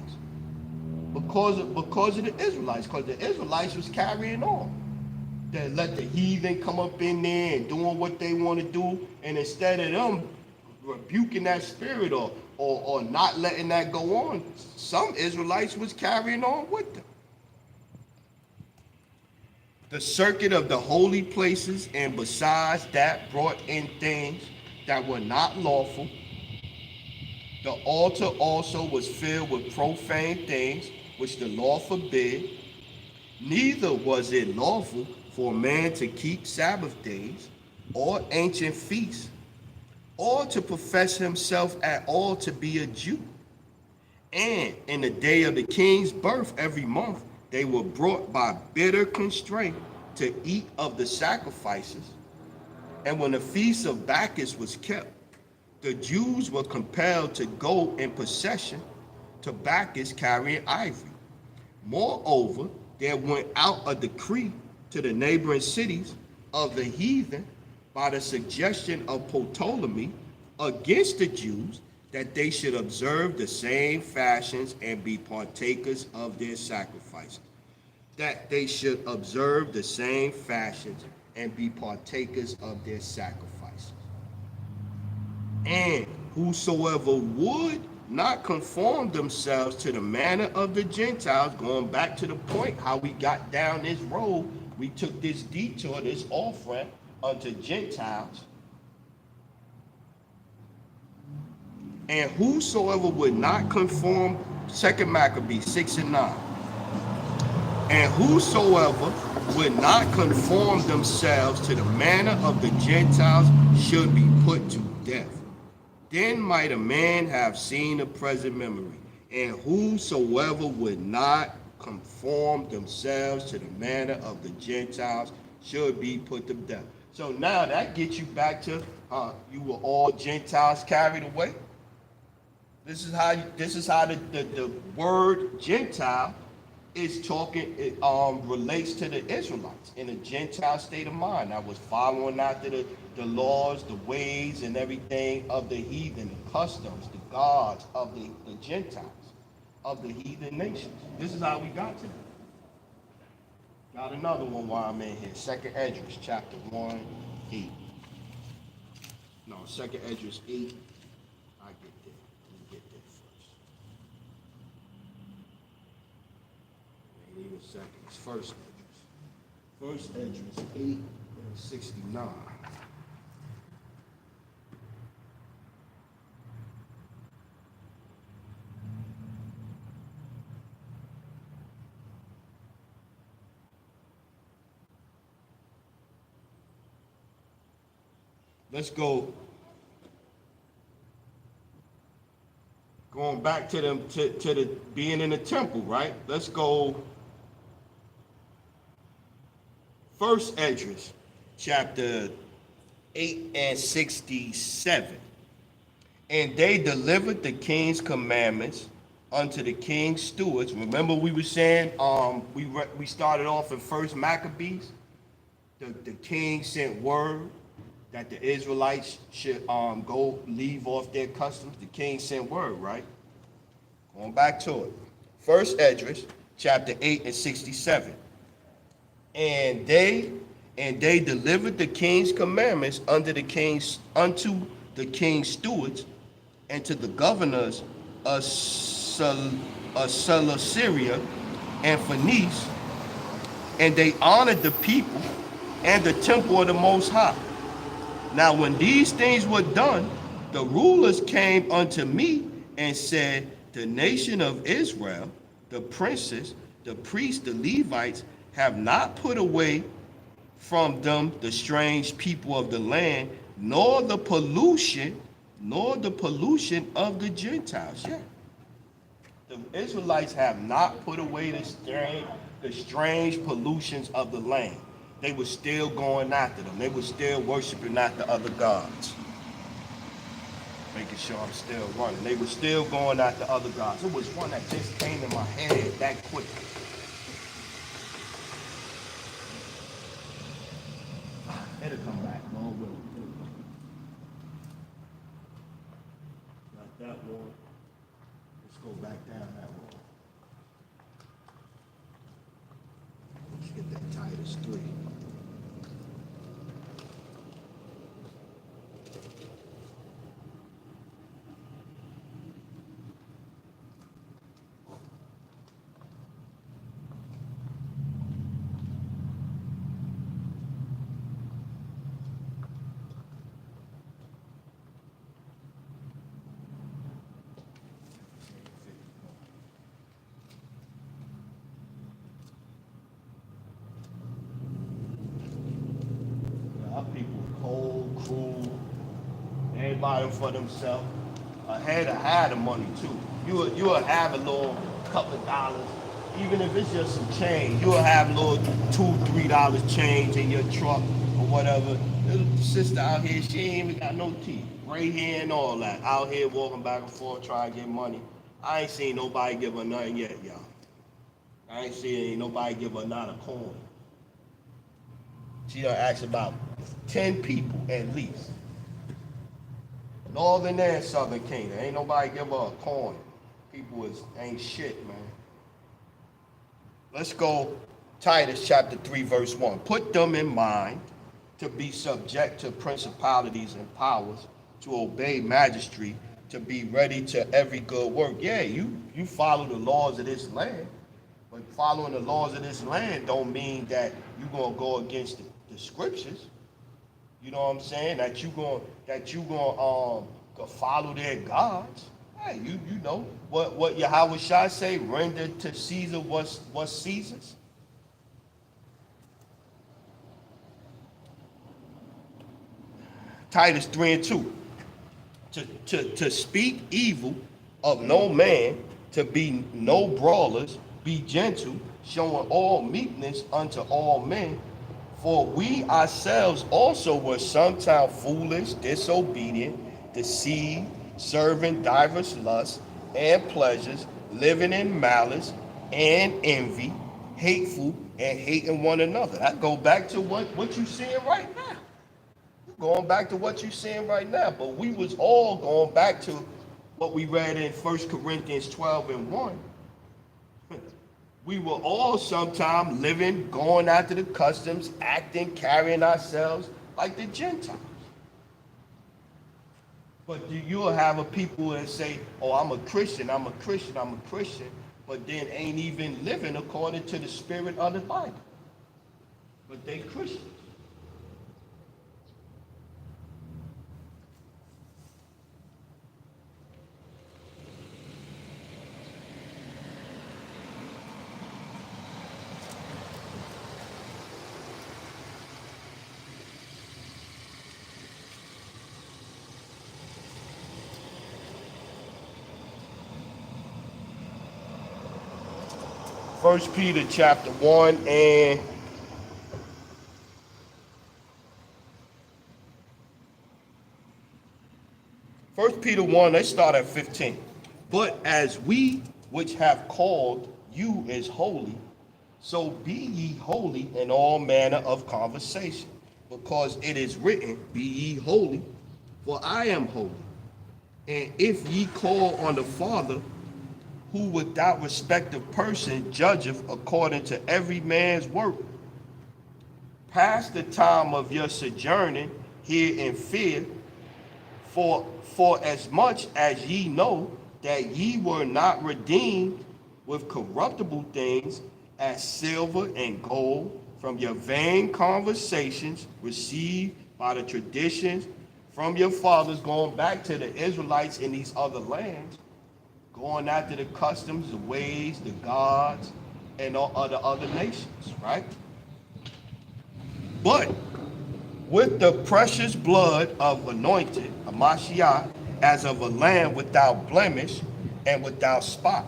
[SPEAKER 1] because of the Israelites, because the Israelites was carrying on. They let the heathen come up in there and doing what they want to do, and instead of them rebuking that spirit or not letting that go on, some Israelites was carrying on with them. The circuit of the holy places, and besides that brought in things that were not lawful. The altar also was filled with profane things, which the law forbid. Neither was it lawful for a man to keep Sabbath days, or ancient feasts, or to profess himself at all to be a Jew. And in the day of the king's birth every month, they were brought by bitter constraint to eat of the sacrifices. And when the feast of Bacchus was kept, the Jews were compelled to go in procession to Bacchus carrying ivory. Moreover, there went out a decree to the neighboring cities of the heathen by the suggestion of Ptolemy against the Jews, that they should observe the same fashions and be partakers of their sacrifices. That they should observe the same fashions and be partakers of their sacrifices. And whosoever would not conform themselves to the manner of the Gentiles, going back to the point how we got down this road, we took this detour, this off-ramp unto Gentiles. And whosoever would not conform, 2 Maccabees 6:9. And whosoever would not conform themselves to the manner of the Gentiles should be put to death. Then might a man have seen a present memory. And whosoever would not conform themselves to the manner of the Gentiles should be put to death. So now that gets you back to you were all Gentiles carried away. This is how the word Gentile is talking. It relates to the Israelites in a Gentile state of mind that was following after the laws, the ways, and everything of the heathen, the customs, the gods of the Gentiles, of the heathen nations. This is how we got to them. Got another one while I'm in here. 2nd Esdras, chapter 1, 8. No, 2nd Esdras 8. I get there. Let me get there first. Ain't even second. It's 1st Esdras. 1st Esdras 8 and 69. Let's go. Going back to them to the being in the temple, right? Let's go. 1st Esdras, chapter 8 and 67. And they delivered the king's commandments unto the king's stewards. Remember, we were saying we started off in 1st Maccabees. The king sent word that the Israelites should go leave off their customs. The king sent word, right? Going back to it. 1st Esdras, chapter 8 and 67. And they delivered the king's commandments unto the king's stewards and to the governors of Celesyria and Phoenice, and they honored the people and the temple of the Most High. Now when these things were done, the rulers came unto me and said, the nation of Israel, the princes, the priests, the Levites, have not put away from them the strange people of the land, nor the pollution of the Gentiles. Yeah. The Israelites have not put away the strange pollutions of the land. They were still going after them. They were still worshiping after other gods. Making sure I'm still running. They were still going after other gods. It was one that just came in my head that quick. It'll come back, Lord willing. that one. Let's go back down that one. Let's get that Titus 3. Our people cold, cruel, everybody for themselves. Had to have the money too. You'll have a little couple of dollars, even if it's just some change. You'll have a little $2, $3 change in your truck or whatever. Little sister out here, she ain't even got no teeth, gray hair and all that. Out here walking back and forth trying to get money. I ain't seen nobody give her nothing yet, y'all. I ain't seen nobody give her not a coin. She done asked about 10 people at least. Northern and Southern Kingdom. Ain't nobody give her a coin. People ain't shit, man. Let's go Titus chapter 3, verse 1. Put them in mind to be subject to principalities and powers, to obey magistrate, to be ready to every good work. Yeah, you follow the laws of this land, but following the laws of this land don't mean that you're gonna go against the scriptures. You know what I'm saying? That you gonna go follow their gods. Hey, you know what Yahweh Shai say? Render to Caesar what's Caesar's. Titus 3 and 2. To speak evil of no man, to be no brawlers, be gentle, showing all meekness unto all men. For we ourselves also were sometime foolish, disobedient, deceived, serving divers lusts and pleasures, living in malice and envy, hateful and hating one another. That go back to what you seeing right now. Going back to what you're seeing right now. But we was all going back to what we read in 1 Corinthians 12 and 1. We were all sometime living, going after the customs, acting, carrying ourselves like the Gentiles. But you'll have a people that say, oh, I'm a Christian, I'm a Christian, I'm a Christian, but then ain't even living according to the spirit of the Bible. But they Christians. 1 Peter chapter 1 and First Peter 1, let's start at 15. But as we which have called you is holy, so be ye holy in all manner of conversation, because it is written, be ye holy, for I am holy. And if ye call on the Father, who without respect of person judgeth according to every man's work, pass the time of your sojourning here in fear, for as much as ye know that ye were not redeemed with corruptible things as silver and gold from your vain conversations received by the traditions from your fathers, going back to the Israelites in these other lands, going after the customs, the ways, the gods, and all other nations, right? But with the precious blood of anointed, a Mashiach, as of a lamb without blemish and without spot,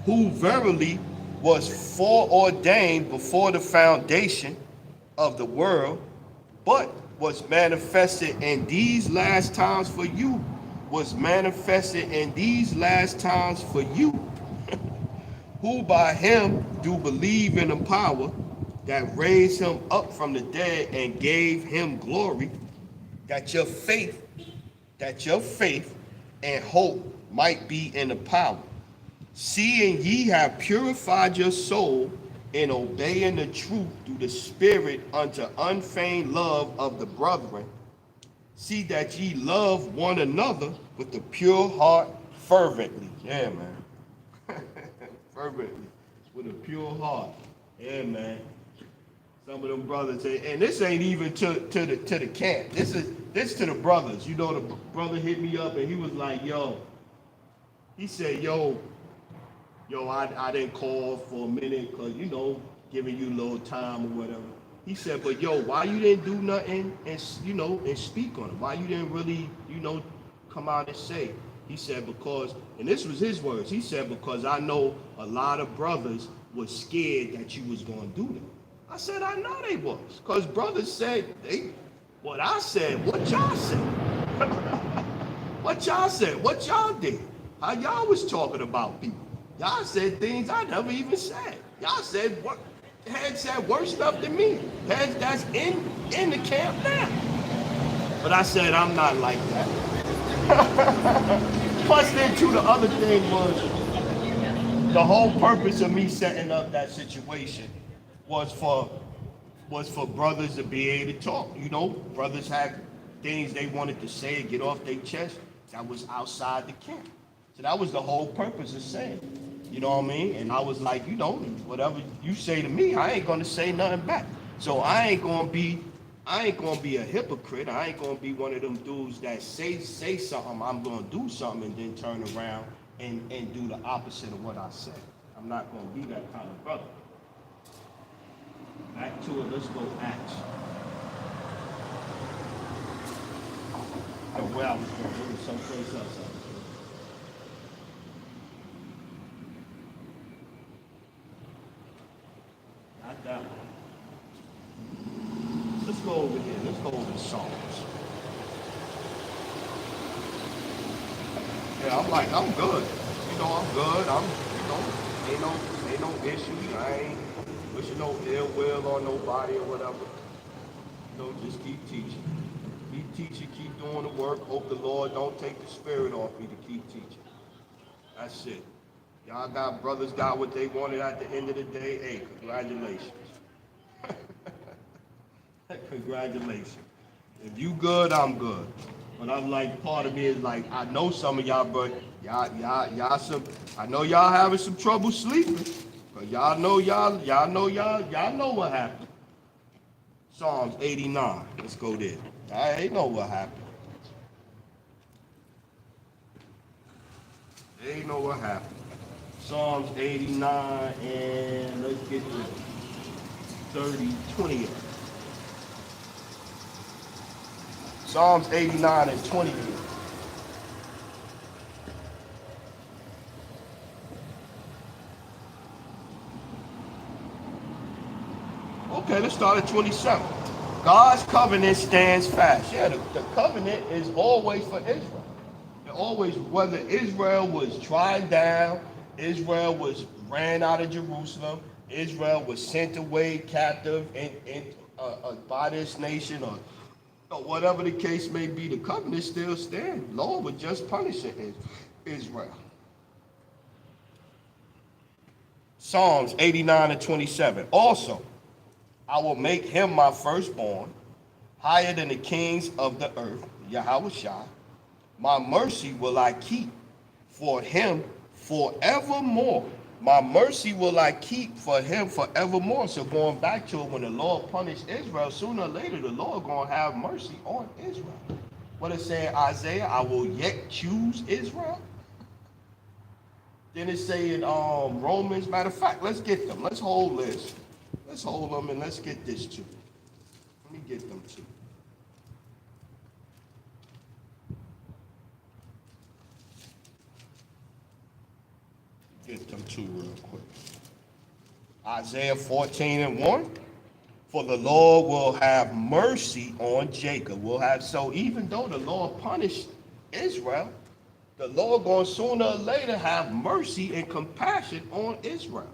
[SPEAKER 1] who verily was foreordained before the foundation of the world, but was manifested in these last times for you, was manifested in these last times for you, who by him do believe in the power that raised him up from the dead and gave him glory, that your faith and hope might be in the power. Seeing ye have purified your soul in obeying the truth through the Spirit unto unfeigned love of the brethren, see that ye love one another with a pure heart fervently. Yeah, man. Fervently. With a pure heart. Yeah, man. Some of them brothers say, and this ain't even to the camp. This to the brothers. You know, the brother hit me up and he was like, yo, he said, I didn't call for a minute because, giving you a little time or whatever. He said, but yo, why you didn't do nothing and speak on it? Why you didn't really, come out and say? He said, because, and this was his words, he said, because I know a lot of brothers was scared that you was going to do that. I said, I know they was. Because brothers said, what I said, what y'all said. What y'all said, what y'all did. How y'all was talking about people. Y'all said things I never even said. Y'all said what had said worse stuff than me. That's in the camp now. But I said I'm not like that. Plus then too, the other thing was the whole purpose of me setting up that situation was for brothers to be able to talk. Brothers had things they wanted to say and get off their chest that was outside the camp. So that was the whole purpose of saying. You know what I mean? And I was like, whatever you say to me, I ain't gonna say nothing back. So I ain't gonna be a hypocrite. I ain't gonna be one of them dudes that say something, I'm gonna do something and then turn around and do the opposite of what I said. I'm not gonna be that kind of brother. Back to it, let's go Acts. Where I was going, it was someplace else. Not that one. Let's go over here. Let's go over to Psalms. Yeah, I'm good. I'm good. Ain't no issues. I ain't wishing no ill will on nobody or whatever. Just keep teaching. Keep teaching, keep doing the work. Hope the Lord don't take the spirit off me to keep teaching. That's it. Y'all brothers got what they wanted at the end of the day. Hey, congratulations. Congratulations. If you good, I'm good. But I'm like, part of me is like, I know some of y'all, but I know y'all having some trouble sleeping. But y'all know what happened. Psalms 89. Let's go there. I know what happened. They know what happened. Psalms 89 and let's get to 28. Psalms 89 and 28. Okay, let's start at 27. God's covenant stands fast. Yeah, the covenant is always for Israel. Always, whether Israel was tried down, Israel was ran out of Jerusalem, Israel was sent away captive by this nation, or whatever the case may be, the covenant still stands. Lord was just punishing Israel. Psalms 89 and 27. Also, I will make him my firstborn, higher than the kings of the earth, Yahweh Shai. My mercy will I keep for him forevermore. My mercy will I keep for him forevermore. So going back to it, when the Lord punished Israel, sooner or later the Lord going to have mercy on Israel. What it say in Isaiah? I will yet choose Israel. Then it say in Romans, matter of fact, let's get them. Let's hold this. Let's hold them and let's get this too. Let me get them too. Get them two real quick. Isaiah 14 and 1. For the Lord will have mercy on Jacob. So even though the Lord punished Israel, the Lord going to sooner or later have mercy and compassion on Israel.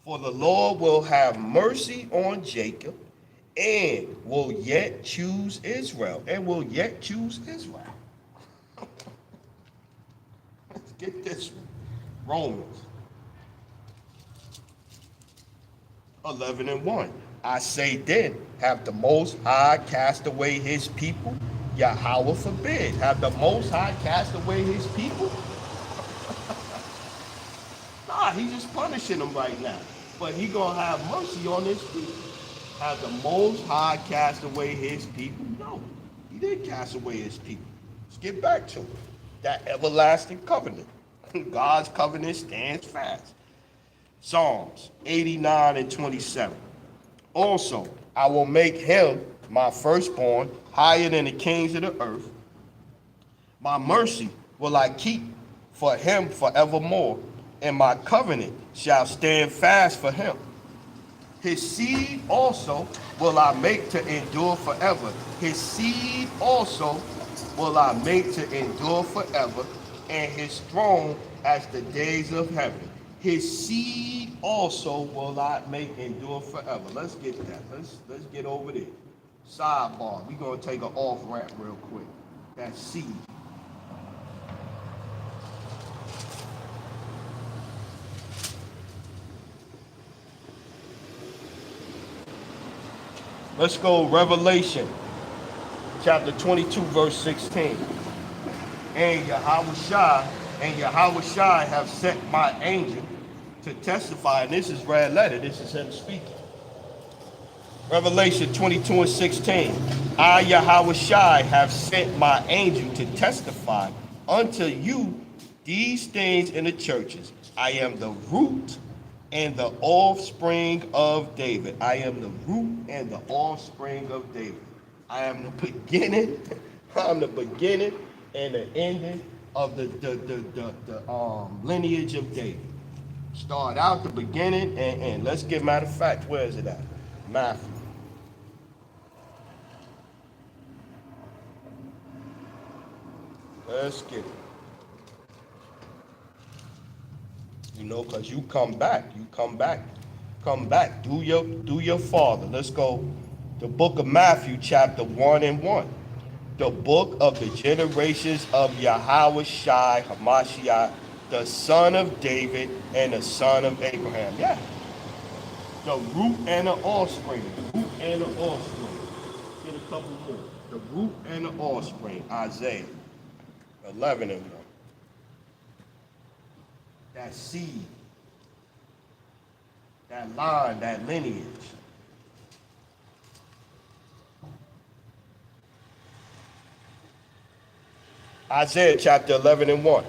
[SPEAKER 1] For the Lord will have mercy on Jacob and will yet choose Israel. And will yet choose Israel. Get this one. Romans 11:1. I say then, have the Most High cast away his people? Yahweh forbid. Have the Most High cast away his people? Nah, he's just punishing them right now. But he gonna have mercy on his people. Have the Most High cast away his people? No, he didn't cast away his people. Let's get back to it. That everlasting covenant. God's covenant stands fast. Psalms 89:27. Also, I will make him, my firstborn, higher than the kings of the earth. My mercy will I keep for him forevermore, and my covenant shall stand fast for him. His seed also will I make to endure forever. His seed also will I make to endure forever, and his throne as the days of heaven. His seed also will I make endure forever. Let's get that. Let's get over there. Sidebar. We're gonna take an off ramp real quick. That seed. Let's go Revelation chapter 22, verse 16. And Yahweh Shai have sent my angel to testify. And this is red letter. This is him speaking. Revelation 22:16. I, Yahweh Shai, have sent my angel to testify unto you these things in the churches. I am the root and the offspring of David. I am the root and the offspring of David. I am the beginning. I'm the beginning and the ending of the lineage of David. Start out the beginning and let's get, matter of fact, where is it at? Matthew. Let's get it. You know, because you come back. Do your father. Let's go. The book of Matthew, chapter 1:1. The book of the generations of Yahweh Shai Hamashiach, the son of David and the son of Abraham. Yeah. The root and the offspring. The root and the offspring. Get a couple more. The root and the offspring. Isaiah 11:1. That seed. That line, that lineage. Isaiah chapter 11:1.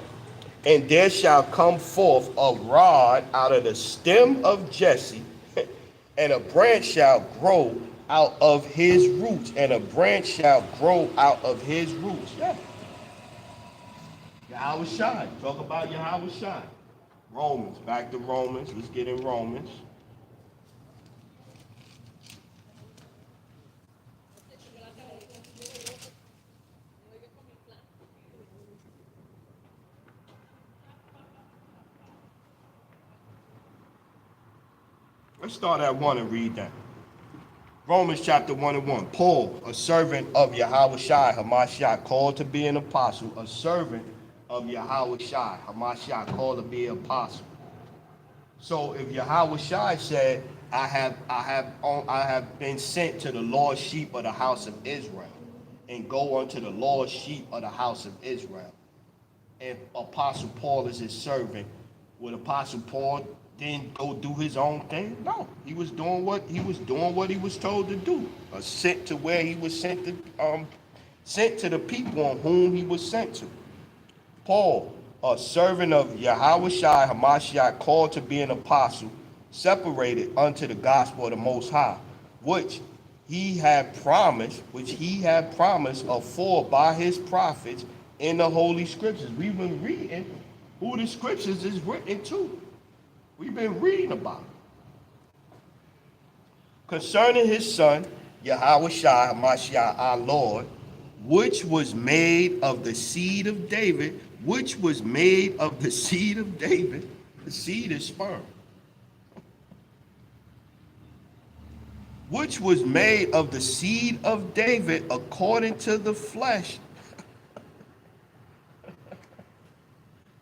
[SPEAKER 1] And there shall come forth a rod out of the stem of Jesse, and a branch shall grow out of his roots, and a branch shall grow out of his roots. Yeah. Yahweh Shai. Talk about Yahweh Shai. Romans. Back to Romans. Let's get in Romans. Let's start at 1 and read that. Romans chapter 1:1. Paul, a servant of Yahweh Shai Hamashiach, called to be an apostle. A servant of Yahweh Shai Hamashiach, called to be an apostle. So if Yahweh Shai said, I have been sent to the lost sheep of the house of Israel, and go unto the lost sheep of the house of Israel. And Apostle Paul is his servant. Would Apostle Paul then go do his own thing? No, he was doing what he was told to do. Sent to where he was sent to the people on whom he was sent to. Paul, a servant of Yahweh Shai Hamashiach, called to be an apostle, separated unto the gospel of the Most High, which he had promised afore by his prophets in the Holy Scriptures. We've been reading who the Scriptures is written to. We've been reading about it. Concerning his son, Yahweh Shai Hamashiach, our Lord, which was made of the seed of David, the seed is sperm, which was made of the seed of David according to the flesh.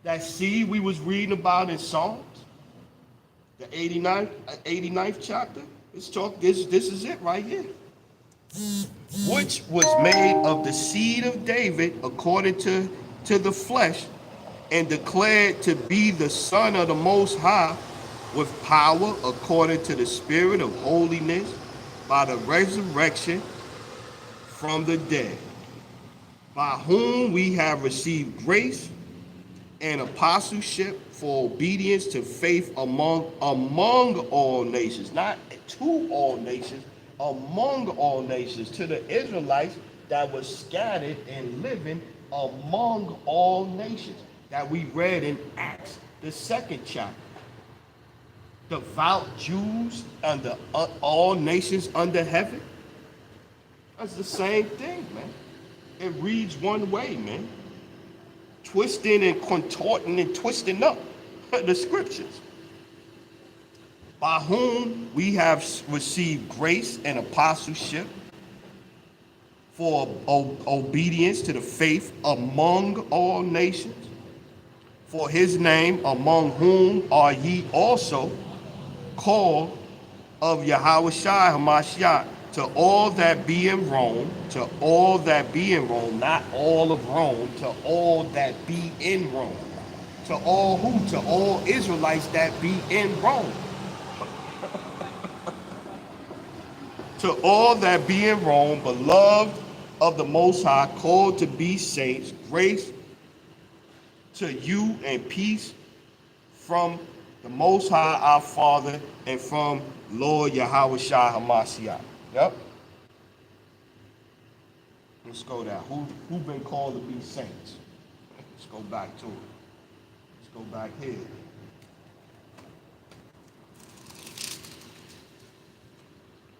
[SPEAKER 1] That seed we was reading about in Psalms, the 89th chapter. This is it right here. Which was made of the seed of David according to the flesh, and declared to be the Son of the Most High with power according to the Spirit of holiness by the resurrection from the dead, by whom we have received grace and apostleship for obedience to faith among all nations, not to all nations, among all nations, to the Israelites that was scattered and living among all nations, that we read in Acts, the 2nd chapter. Devout Jews under all nations under heaven. That's the same thing, man. It reads one way, man. Twisting and contorting and twisting up the scriptures. By whom we have received grace and apostleship for obedience to the faith among all nations, for his name, among whom are ye also called of Yahushua Hamashiach, to all that be in Rome, to all that be in Rome, not all of Rome, to all that be in Rome. To all who? To all Israelites that be in Rome. To all that be in Rome, beloved of the Most High, called to be saints, grace to you and peace from the Most High our Father and from Lord Yahushua Hamashiach. Yep. Let's go there. Who been called to be saints? Let's go back to it. Let's go back here.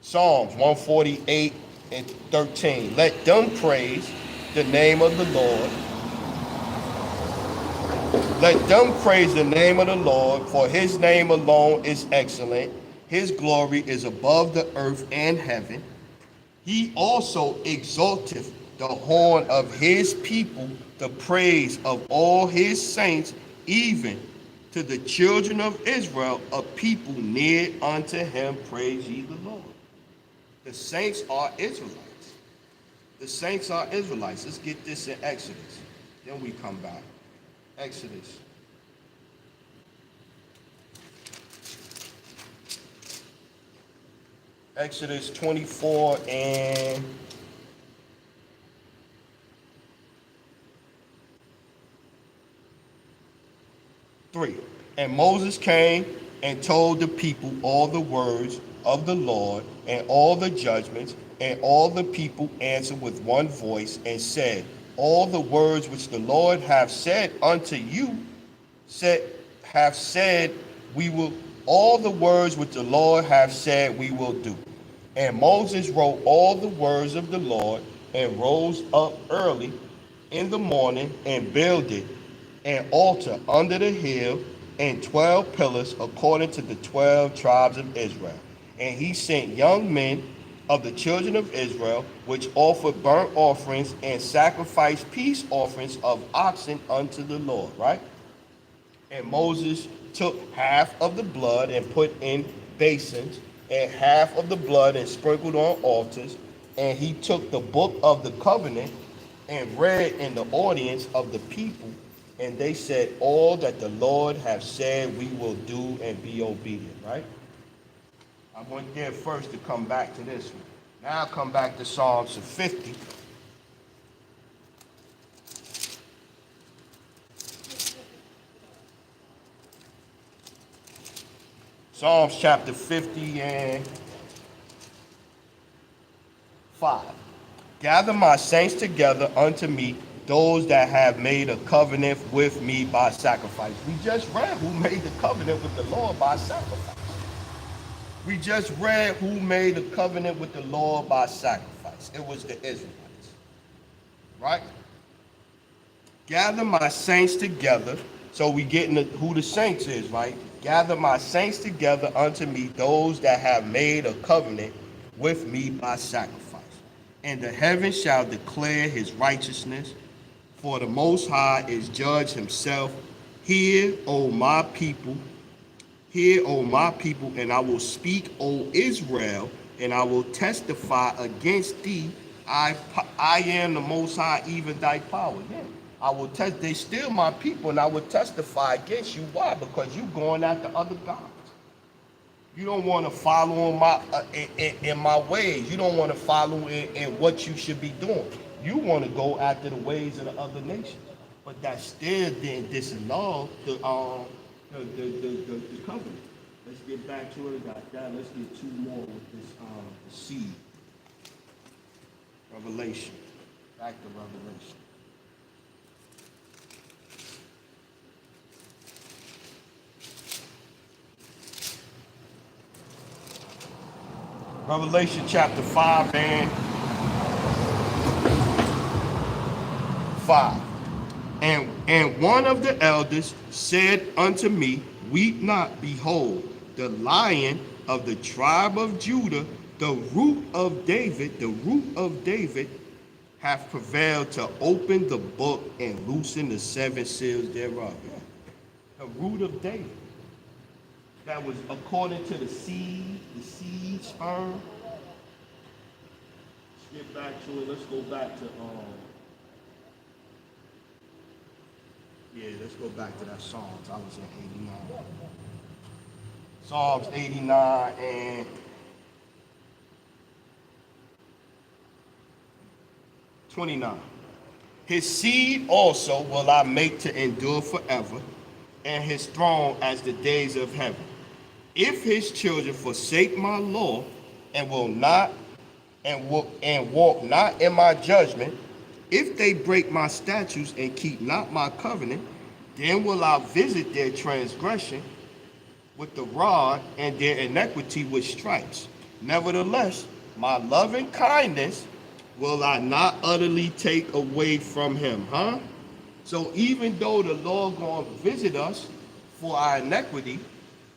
[SPEAKER 1] Psalms 148 and 13. Let them praise the name of the Lord. Let them praise the name of the Lord, for his name alone is excellent. His glory is above the earth and heaven. He also exalteth the horn of his people, the praise of all his saints, even to the children of Israel, a people near unto him. Praise ye the Lord. The saints are Israelites. The saints are Israelites. Let's get this in Exodus. Then we come back. Exodus. Exodus 24 and 3. And Moses came and told the people all the words of the Lord and all the judgments, and all the people answered with one voice and said, all the words which the Lord hath said unto you, we will, all the words which the Lord hath said we will do. And Moses wrote all the words of the Lord, and rose up early in the morning, and builded an altar under the hill, and 12 pillars according to the 12 tribes of Israel. And he sent young men of the children of Israel, which offered burnt offerings and sacrificed peace offerings of oxen unto the Lord, right? And Moses took half of the blood and put in basins, and half of the blood and sprinkled on altars. And he took the book of the covenant and read in the audience of the people. And they said, all that the Lord hath said we will do, and be obedient, right? I went there first to come back to this one. Now I'll come back to Psalms 50. Psalms chapter 50 and 5. Gather my saints together unto me, those that have made a covenant with me by sacrifice. We just read who made the covenant with the Lord by sacrifice. We just read who made a covenant with the Lord by sacrifice. It was the Israelites, right? Gather my saints together. So we getting who the saints is, right? Gather my saints together unto me, those that have made a covenant with me by sacrifice. And the heavens shall declare his righteousness, for the Most High is judge himself. Hear, O my people, hear, O my people, and I will speak, O Israel, and I will testify against thee. I am the Most High, even thy power. Yeah. I will test. They still my people, and I will testify against you. Why? Because you going after other gods. You don't want to follow in my ways. You don't want to follow in what you should be doing. You want to go after the ways of the other nations. But that still didn't disannul the covenant. Let's get back to it. Got that. Let's get two more with this the seed. Revelation. Back to Revelation. Revelation chapter 5 and 5. And one of the elders said unto me, Weep not, behold, the Lion of the tribe of Judah, the root of David, hath prevailed to open the book and loosen the seven seals thereof. The root of David. That was according to the seed sperm. Let's get back to it. Let's go back to let's go back to that Psalms. I was in 89. Psalms 89 and 29. His seed also will I make to endure forever, and his throne as the days of heaven. If his children forsake my law and will not and walk not in my judgment, if they break my statutes and keep not my covenant, then will I visit their transgression with the rod and their iniquity with stripes. Nevertheless, my loving kindness will I not utterly take away from him. So even though the Lord going to visit us for our iniquity,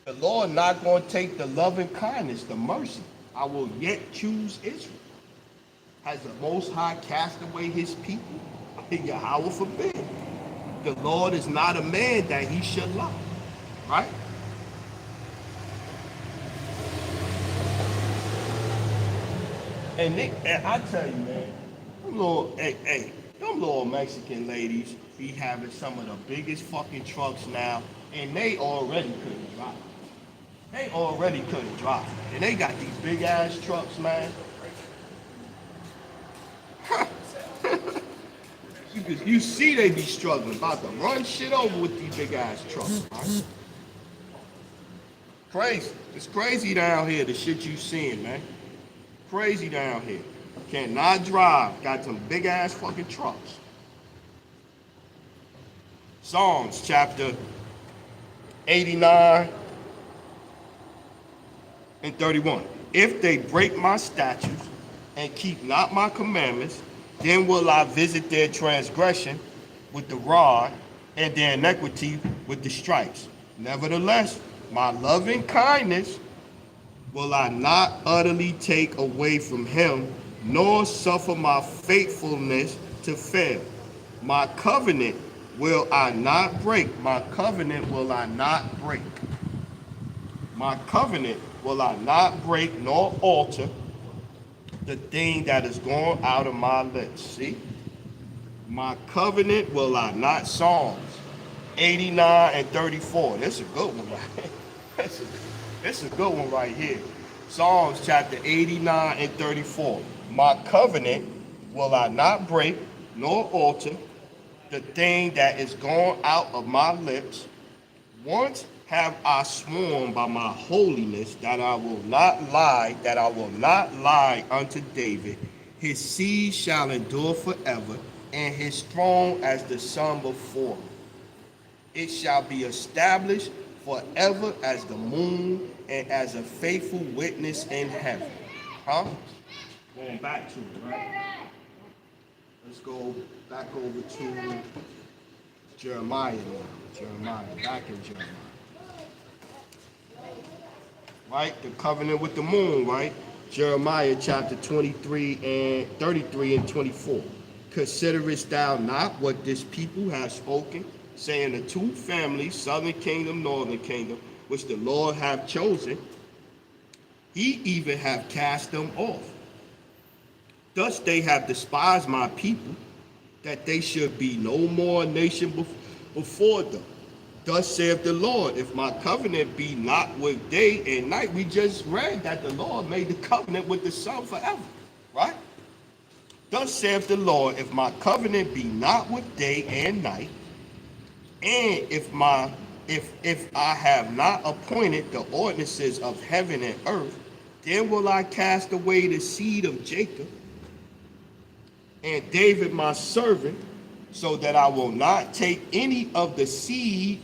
[SPEAKER 1] the Lord not going to take the loving kindness, the mercy. I will yet choose Israel. Has the Most High cast away his people? Yahweh forbid. The Lord is not a man that he should lie. Right? And I tell you, man, them little Mexican ladies be having some of the biggest fucking trucks now, and they already couldn't drive. They already couldn't drive. And they got these big ass trucks, man. You see they be struggling, about to run shit over with these big ass trucks. Right? Crazy. It's crazy down here, the shit you seeing, man. Crazy down here. Cannot drive. Got some big ass fucking trucks. Psalms chapter 89 and 31. If they break my statutes and keep not my commandments, then will I visit their transgression with the rod and their iniquity with the stripes. Nevertheless, my loving kindness will I not utterly take away from him, nor suffer my faithfulness to fail. My covenant will I not break. My covenant will I not break. My covenant will I not break nor alter the thing that is going out of my lips. See? My covenant will I not. Psalms 89 and 34. This is a good one right here. This is a good one right here. Psalms chapter 89 and 34. My covenant will I not break nor alter the thing that is gone out of my lips. Once have I sworn by my holiness that I will not lie unto David. His seed shall endure forever, and his throne as the sun before me. It shall be established forever as the moon and as a faithful witness in heaven. Going back to it, right? Let's go back over to Jeremiah now. Jeremiah, back in Jeremiah. Right? The covenant with the moon, right? Jeremiah chapter 23 and 33 and 24. Considerest thou not what this people have spoken? saying the two families, southern kingdom, northern kingdom, which the Lord have chosen, he even have cast them off. Thus they have despised my people, that they should be no more a nation before them. Thus saith the Lord, if my covenant be not with day and night. We just read that the Lord made the covenant with the Son forever, right? Thus saith the Lord, if my covenant be not with day and night, and if I have not appointed the ordinances of heaven and earth, then will I cast away the seed of Jacob and David my servant, so that I will not take any of the seed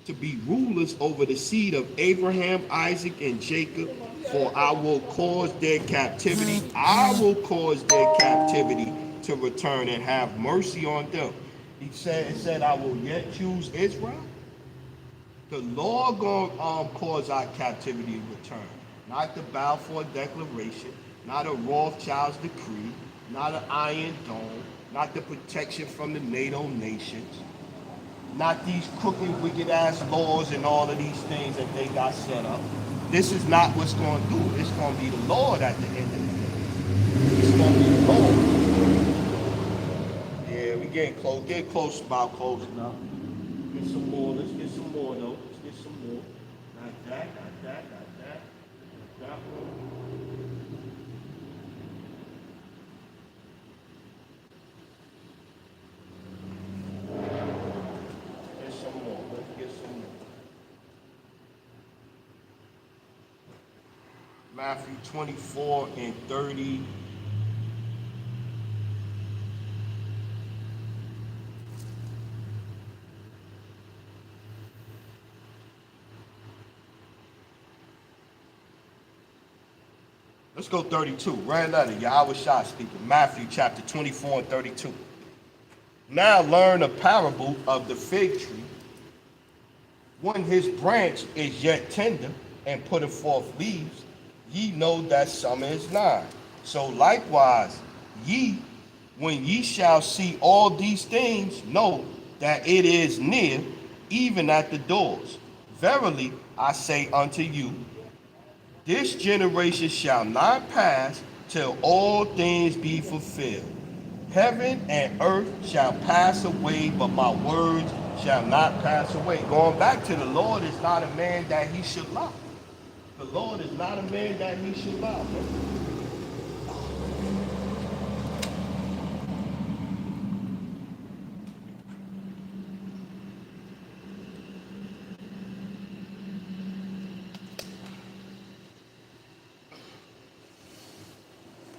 [SPEAKER 1] to be rulers over the seed of Abraham, Isaac, and Jacob, for I will cause their captivity. I will cause their captivity to return and have mercy on them. It said, I will yet choose Israel. The Lord gonna cause our captivity to return, not the Balfour Declaration, not a Rothschild's decree, not an Iron Dome, not the protection from the NATO nations, not these crooked, wicked-ass laws and all of these things that they got set up. This is not what's going to do it. It's going to be the Lord at the end of the day. It's going to be the Lord. Yeah, we getting close. Get close, about close now. Get some more. Let's get some more, though. Let's get some more. Not that, not that, not that. That one. Matthew 24 and 30. Let's go 32. Red letter, Yahweh Shah speaking. Matthew chapter 24 and 32. Now learn a parable of the fig tree. When his branch is yet tender and putteth forth leaves, ye know that summer is nigh. So likewise, ye, when ye shall see all these things, know that it is near, even at the doors. Verily, I say unto you, this generation shall not pass till all things be fulfilled. Heaven and earth shall pass away, but my words shall not pass away. Going back to the Lord is not a man that he should lie. The Lord is not a man that he should lie, man.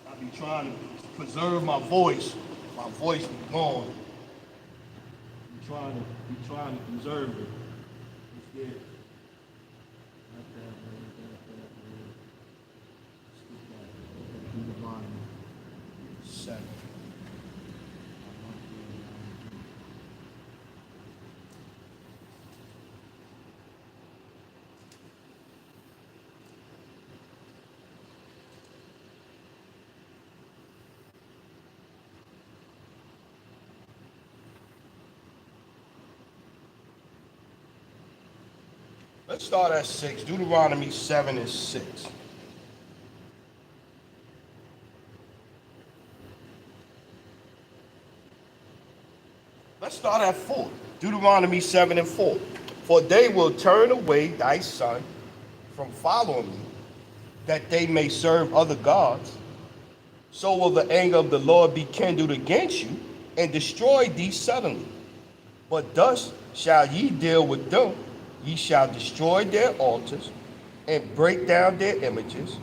[SPEAKER 1] I be trying to preserve my voice. My voice be gone. Be trying to preserve it. It's dead. Seven. Let's start at 6. Deuteronomy 7 and 6. Let's start at 4. Deuteronomy 7 and 4. For they will turn away thy son from following me, that they may serve other gods. So will the anger of the Lord be kindled against you, and destroy thee suddenly. But thus shall ye deal with them. Ye shall destroy their altars, and break down their images,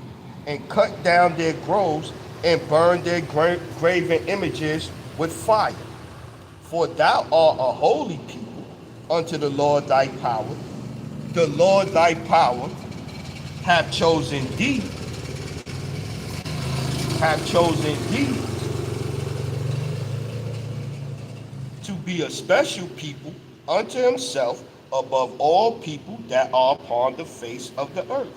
[SPEAKER 1] and cut down their groves, and burn their graven images with fire. For thou art a holy people unto the Lord thy power. The Lord thy power have chosen thee, to be a special people unto himself above all people that are upon the face of the earth.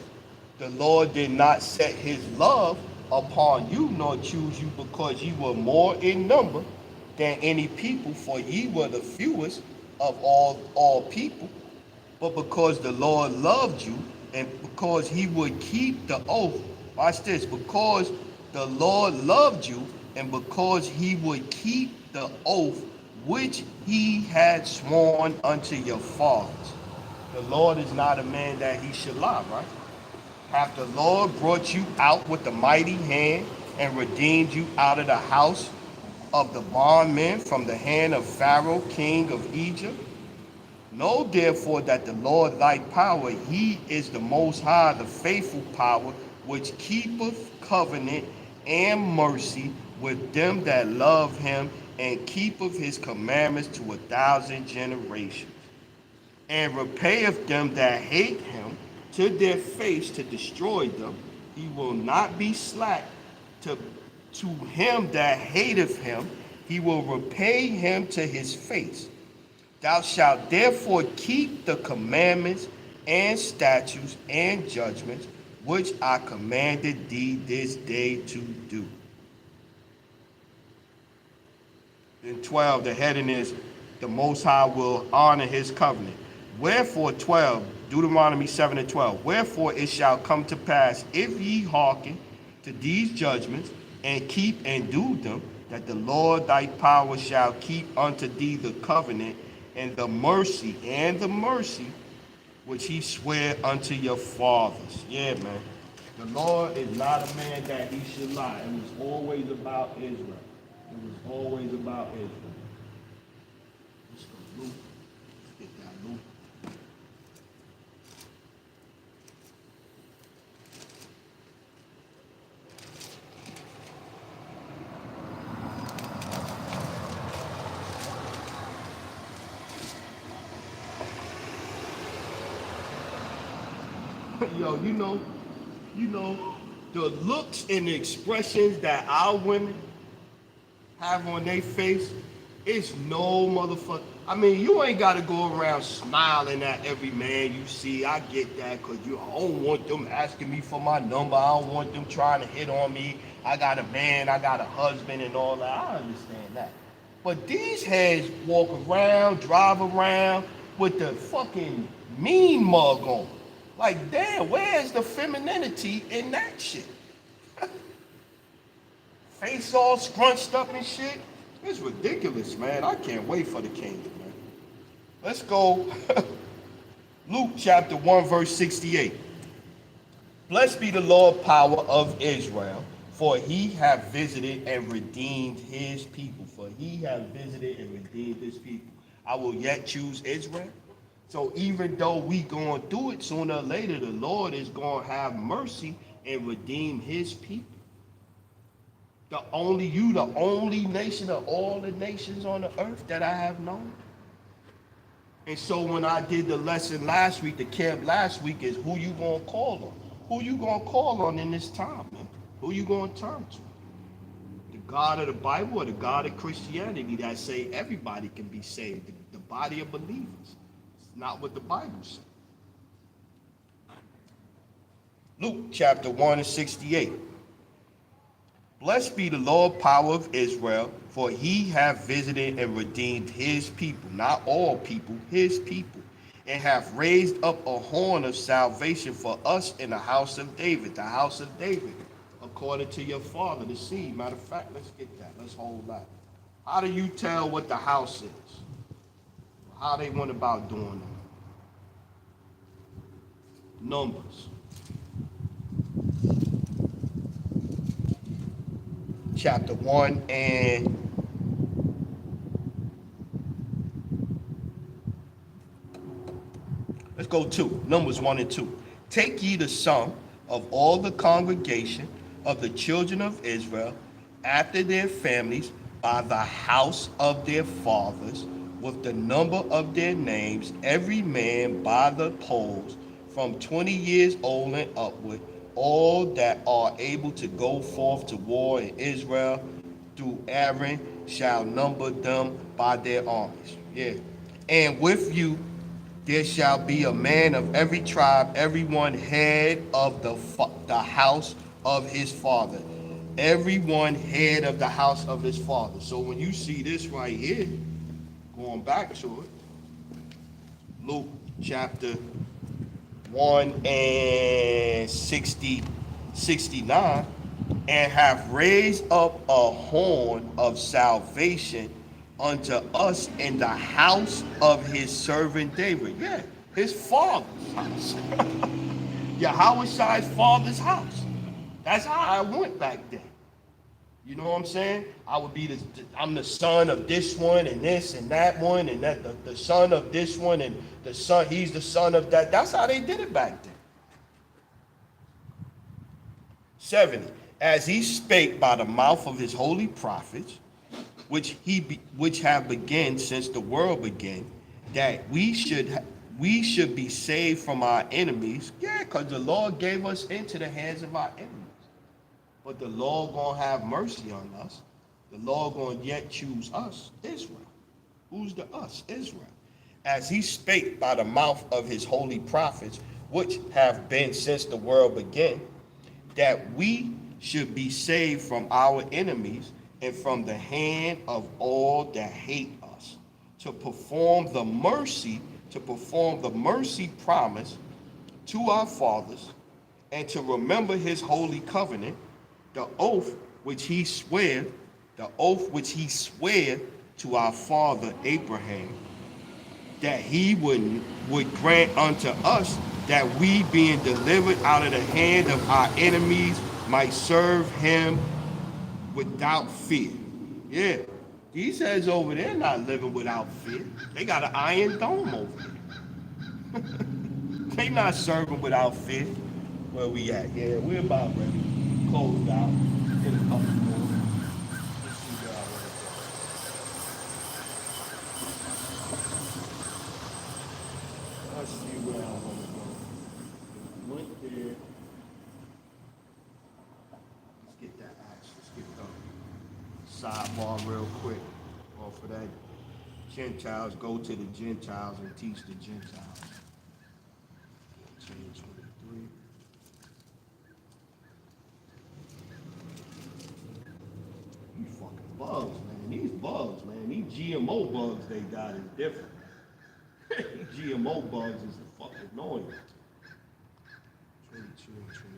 [SPEAKER 1] The Lord did not set his love upon you, nor choose you because ye were more in number than any people, for ye were the fewest of all people, but because the Lord loved you and because he would keep the oath. Watch this. Because the Lord loved you and because he would keep the oath which he had sworn unto your fathers. The Lord is not a man that he should lie, right? Hath the Lord brought you out with a mighty hand and redeemed you out of the house of the bondmen from the hand of Pharaoh, king of Egypt? Know therefore that the Lord thy power, he is the most high, the faithful power, which keepeth covenant and mercy with them that love him and keepeth his commandments to 1,000 generations, and repayeth them that hate him to their face to destroy them. He will not be slack to, to him that hateth him, he will repay him to his face. Thou shalt therefore keep the commandments and statutes and judgments which I commanded thee this day to do. In 12, the heading is the Most High will honor his covenant. Wherefore, 12, Deuteronomy 7 and 12. Wherefore it shall come to pass, if ye hearken to these judgments and keep and do them, that the Lord thy power shall keep unto thee the covenant and the mercy which he sware unto your fathers. Yeah, man. The Lord is not a man that he should lie. It was always about Israel. It was always about Israel. Let's go, Luke. Let's get that Luke. Yo, the looks and the expressions that our women have on their face, it's no motherfucker. I mean, you ain't got to go around smiling at every man you see. I get that because I don't want them asking me for my number. I don't want them trying to hit on me. I got a man, I got a husband and all that. I understand that. But these heads walk around, drive around with the fucking mean mug on. Like, damn, where's the femininity in that shit? Face all scrunched up and shit. It's ridiculous, man. I can't wait for the kingdom, man. Let's go. Luke chapter 1, verse 68. Blessed be the Lord power of Israel, for he hath visited and redeemed his people. For he hath visited and redeemed his people. I will yet choose Israel. So even though we going through it, sooner or later, the Lord is going to have mercy and redeem his people. The only nation of all the nations on the earth that I have known. And so when I did the lesson last week, the camp last week, is who you going to call on? Who you going to call on in this time, man? Who you going to turn to? The God of the Bible or the God of Christianity that say everybody can be saved? The body of believers. Not what the Bible says. Luke chapter 1 and 68. Blessed be the Lord power of Israel, for he hath visited and redeemed his people, not all people, his people, and hath raised up a horn of salvation for us in the house of David, according to your father, the seed. Matter of fact, let's get that. Let's hold that. How do you tell what the house is? How they went about doing it? Numbers. Chapter 1 and let's go 2. Numbers 1 and 2. Take ye the sum of all the congregation of the children of Israel after their families by the house of their fathers, with the number of their names, every man by the polls, from 20 years old and upward, all that are able to go forth to war in Israel through Aaron shall number them by their armies. Yeah. And with you there shall be a man of every tribe, every one head of the house of his father. Every one head of the house of his father. So when you see this right here, going back to it, Luke chapter 1 and 69, and have raised up a horn of salvation unto us in the house of his servant David. Yeah, his father's house. Yahweh's father's house. That's how I went back then. You know what I'm saying? I would be I'm the son of this one and this and that one and that the son of this one and the son, he's the son of that. That's how they did it back then. 70. As he spake by the mouth of his holy prophets, which have begun since the world began, that we should be saved from our enemies. Yeah, because the Lord gave us into the hands of our enemies. But the Lord gonna have mercy on us. The Lord gonna yet choose us, Israel. Who's the us? Israel. As he spake by the mouth of his holy prophets, which have been since the world began, that we should be saved from our enemies and from the hand of all that hate us, to perform the mercy promise to our fathers, and to remember his holy covenant, the oath which he sware to our father Abraham, that he would grant unto us that we, being delivered out of the hand of our enemies, might serve him without fear. Yeah, he says over there not living without fear. They got an iron dome over there. They not serving without fear. Where we at? Yeah, we're about ready. Closed out. Get a couple more. Let's see where I want to go. Let's see where I want to go. Went there. Let's get that action. Let's get the sidebar real quick. Off of that. Gentiles, go to the Gentiles and teach the Gentiles. 23. These fucking bugs, man. These bugs, man. These GMO bugs they got is different. These GMO bugs is the fucking annoying. 22 and 23.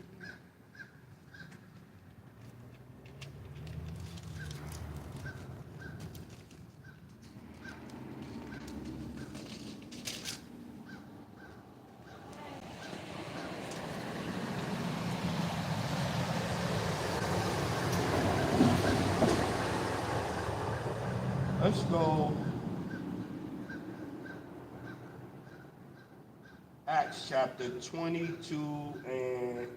[SPEAKER 1] Let's go. Acts chapter 22 and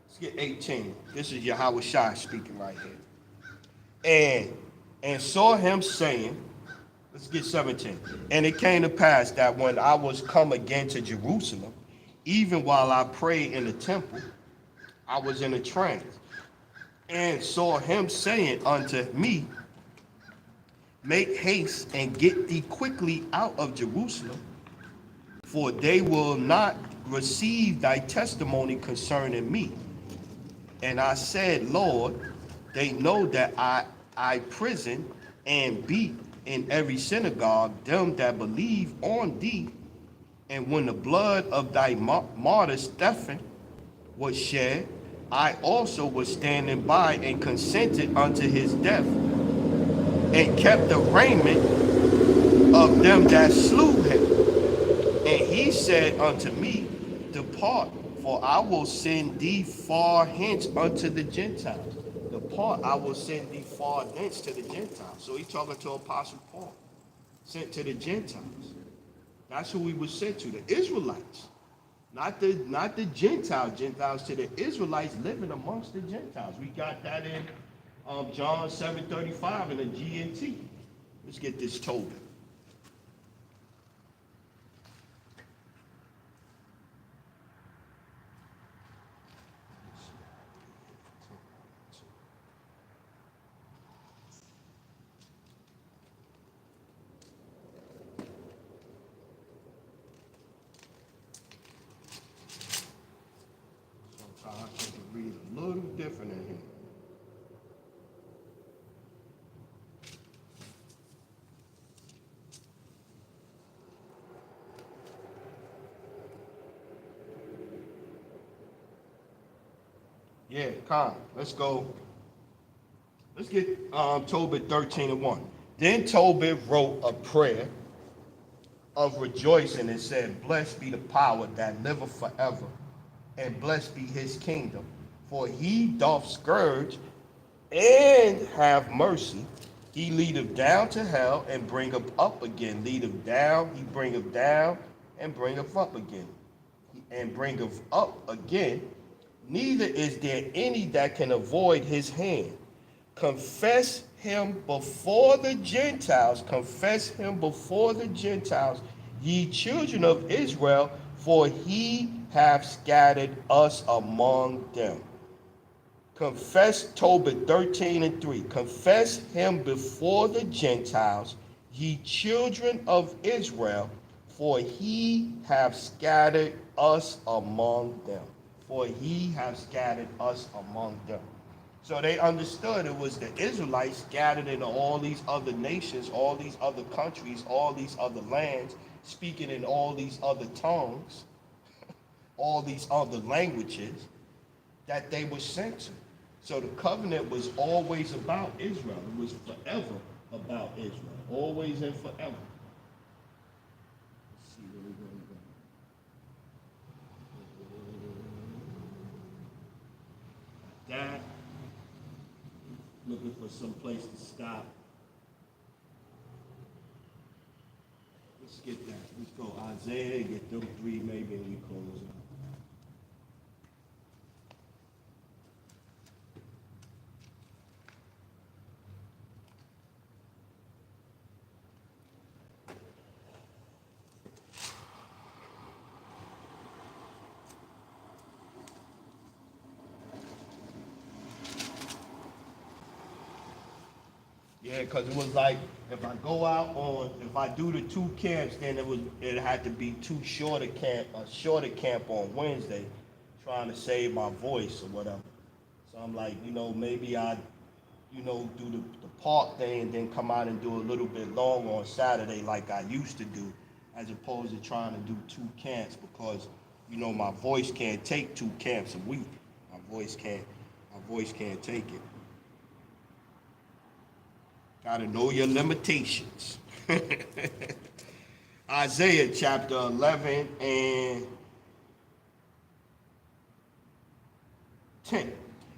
[SPEAKER 1] let's get 18. This is Yahweh Shai speaking right here. And saw him saying, let's get 17. And it came to pass that when I was come again to Jerusalem, even while I prayed in the temple, I was in a trance, and saw him saying unto me, make haste and get thee quickly out of Jerusalem, for they will not receive thy testimony concerning me. And I said, Lord, they know that I prison and beat in every synagogue them that believe on thee. And when the blood of thy martyr Stephen was shed, I also was standing by and consented unto his death, and kept the raiment of them that slew him. And he said unto me, depart, for I will send thee far hence unto the Gentiles. Depart, I will send thee far hence to the Gentiles. So he's talking to Apostle Paul, sent to the Gentiles. That's who he was sent to, the Israelites. Not the Gentiles, to the Israelites living amongst the Gentiles. We got that in John 7:35 in the GNT. Let's get this told. Sometimes I can read a little different in here. Yeah, Con. Let's go. Let's get Tobit 13:1. Then Tobit wrote a prayer of rejoicing and said, Blessed be the power that liveth forever, and blessed be his kingdom. For he doth scourge and have mercy. He leadeth down to hell and bringeth up again. Leadeth down, he bringeth down and bringeth up again. And bringeth up again. Neither is there any that can avoid his hand. Confess him before the Gentiles. Confess him before the Gentiles, ye children of Israel, for he hath scattered us among them. Confess Tobit 13:3. Confess him before the Gentiles, ye children of Israel, for he hath scattered us among them. For he hath scattered us among them. So they understood it was the Israelites scattered into all these other nations, all these other countries, all these other lands, speaking in all these other tongues, all these other languages that they were sent to. So the covenant was always about Israel. It was forever about Israel, always and forever. Let's see where we're going to go. That. Looking for some place to stop. Let's get that. Let's go Isaiah, get them three maybe, and we close out. Yeah, because it was like if I go out on, if I do the two camps, then it had to be a shorter camp on Wednesday, trying to save my voice or whatever. So I'm like, maybe I, do the park thing and then come out and do a little bit longer on Saturday like I used to do, as opposed to trying to do two camps because, my voice can't take two camps a week. My voice can't take it. Gotta know your limitations. Isaiah chapter 11 and 10.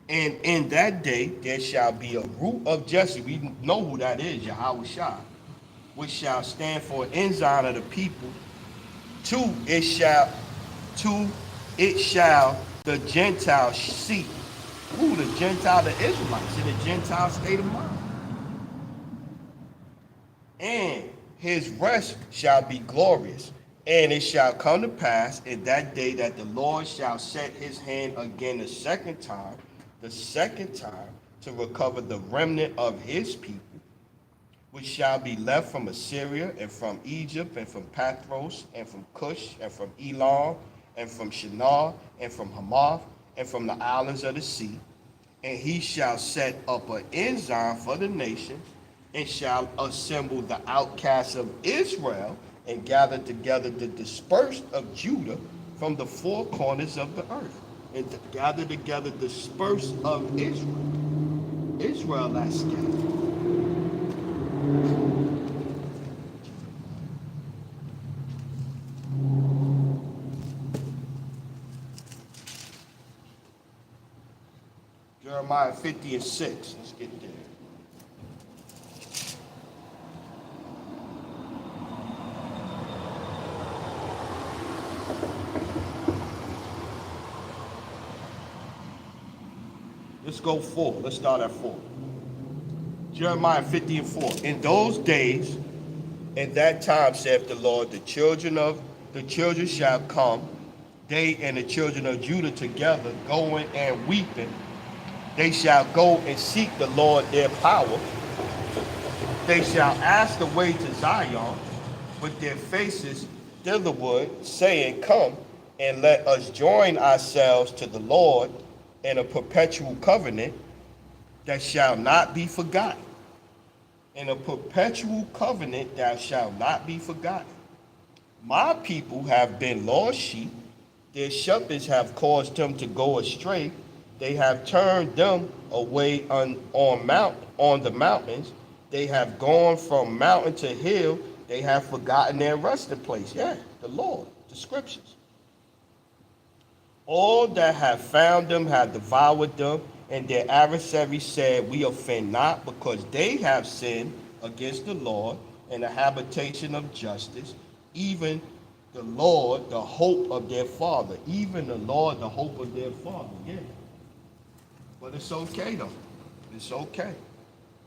[SPEAKER 1] And in that day there shall be a root of Jesse. We know who that is, Yahweh Shai, which shall stand for an ensign of the people. To it shall the Gentiles seek. Who? The Gentile, the Israelites, in the Gentile state of mind. And his rest shall be glorious. And it shall come to pass in that day that the Lord shall set his hand again the second time, to recover the remnant of his people, which shall be left from Assyria and from Egypt and from Pathros and from Cush and from Elam and from Shinar and from Hamath and from the islands of the sea. And he shall set up an ensign for the nations, and shall assemble the outcasts of Israel, and gather together the dispersed of Judah from the four corners of the earth, and to gather together the dispersed of Israel. Israel that scattered. Jeremiah 50 and 6. Let's get there. Let's go 4. Let's start at 4. Jeremiah 50 and 4. In those days, in that time, saith the Lord, the children shall come, they and the children of Judah together, going and weeping. They shall go and seek the Lord their power. They shall ask the way to Zion with their faces thitherward, saying, Come, and let us join ourselves to the Lord in a perpetual covenant that shall not be forgotten. In a perpetual covenant that shall not be forgotten. My people have been lost sheep. Their shepherds have caused them to go astray. They have turned them away on the mountains. They have gone from mountain to hill. They have forgotten their resting place. Yeah, the Lord, the scriptures. All that have found them have devoured them, and their adversaries said, we offend not, because they have sinned against the Lord and the habitation of justice, even the Lord, the hope of their father. Even the Lord, the hope of their father. Yeah. But it's okay though. It's okay.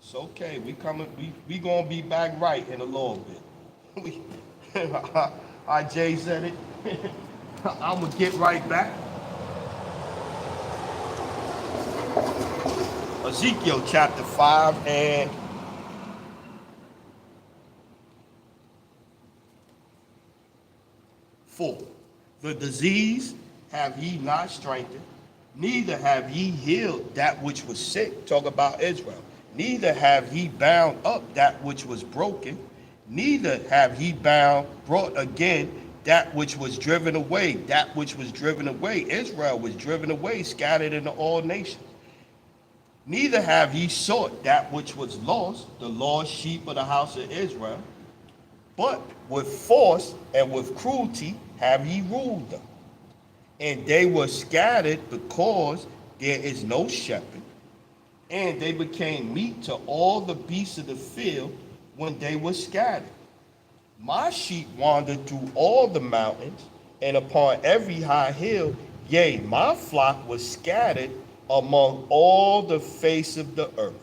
[SPEAKER 1] It's okay. We gonna be back right in a little bit. Jay said it. I'm gonna get right back. Ezekiel chapter 5 and 4. The disease have ye not strengthened, neither have ye healed that which was sick. Talk about Israel. Neither have ye bound up that which was broken, neither have ye brought again that which was driven away. That which was driven away. Israel was driven away, scattered into all nations. Neither have ye sought that which was lost, the lost sheep of the house of Israel, but with force and with cruelty have ye ruled them. And they were scattered because there is no shepherd, and they became meat to all the beasts of the field when they were scattered. My sheep wandered through all the mountains, and upon every high hill, yea, my flock was scattered among all the face of the earth.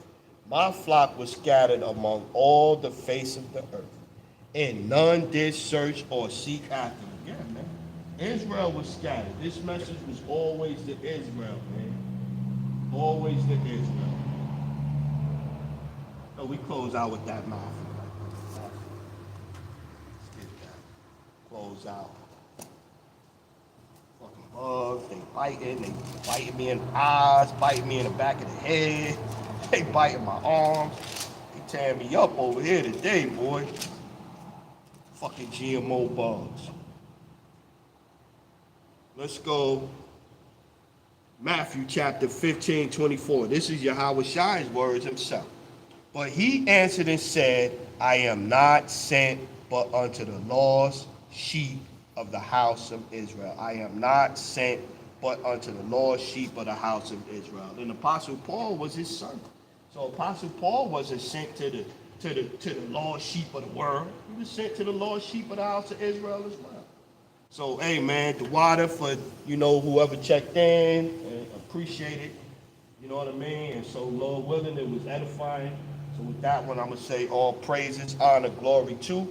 [SPEAKER 1] My flock was scattered among all the face of the earth. And none did search or seek after them. Yeah, man. Israel was scattered. This message was always to Israel, man. Always to Israel. So we close out with that mouth. Let's get that. Close out. Bugs, they biting me in the eyes, biting me in the back of the head, they biting my arms, they tearing me up over here today, boy. Fucking GMO bugs. Let's go Matthew chapter 15, 24. This is Yahweh Shai's words himself. But he answered and said, I am not sent but unto the lost sheep of the house of Israel. I am not sent but unto the lost sheep of the house of Israel. And Apostle Paul was his son. So Apostle Paul wasn't sent to the lost sheep of the world. He was sent to the lost sheep of the house of Israel as well. So hey man, the water for whoever checked in, and appreciate it. You know what I mean? And so Lord willing, it was edifying. So with that one, I'm gonna say all praises, honor, glory to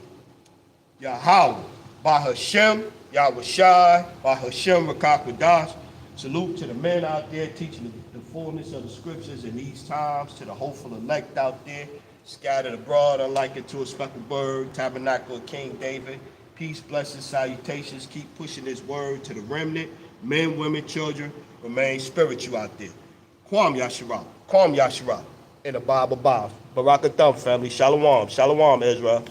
[SPEAKER 1] Yahweh. By Hashem, Yahweh Shai, by Hashem, Rakakwadash. Salute to the men out there teaching the fullness of the scriptures in these times, to the hopeful elect out there, scattered abroad, unlike it to a speckled bird, tabernacle of King David. Peace, blessings, salutations. Keep pushing this word to the remnant. Men, women, children, remain spiritual out there. Kwam Yashara, in the Bible. Barakatham, family. Shalom, Shalom, Israel.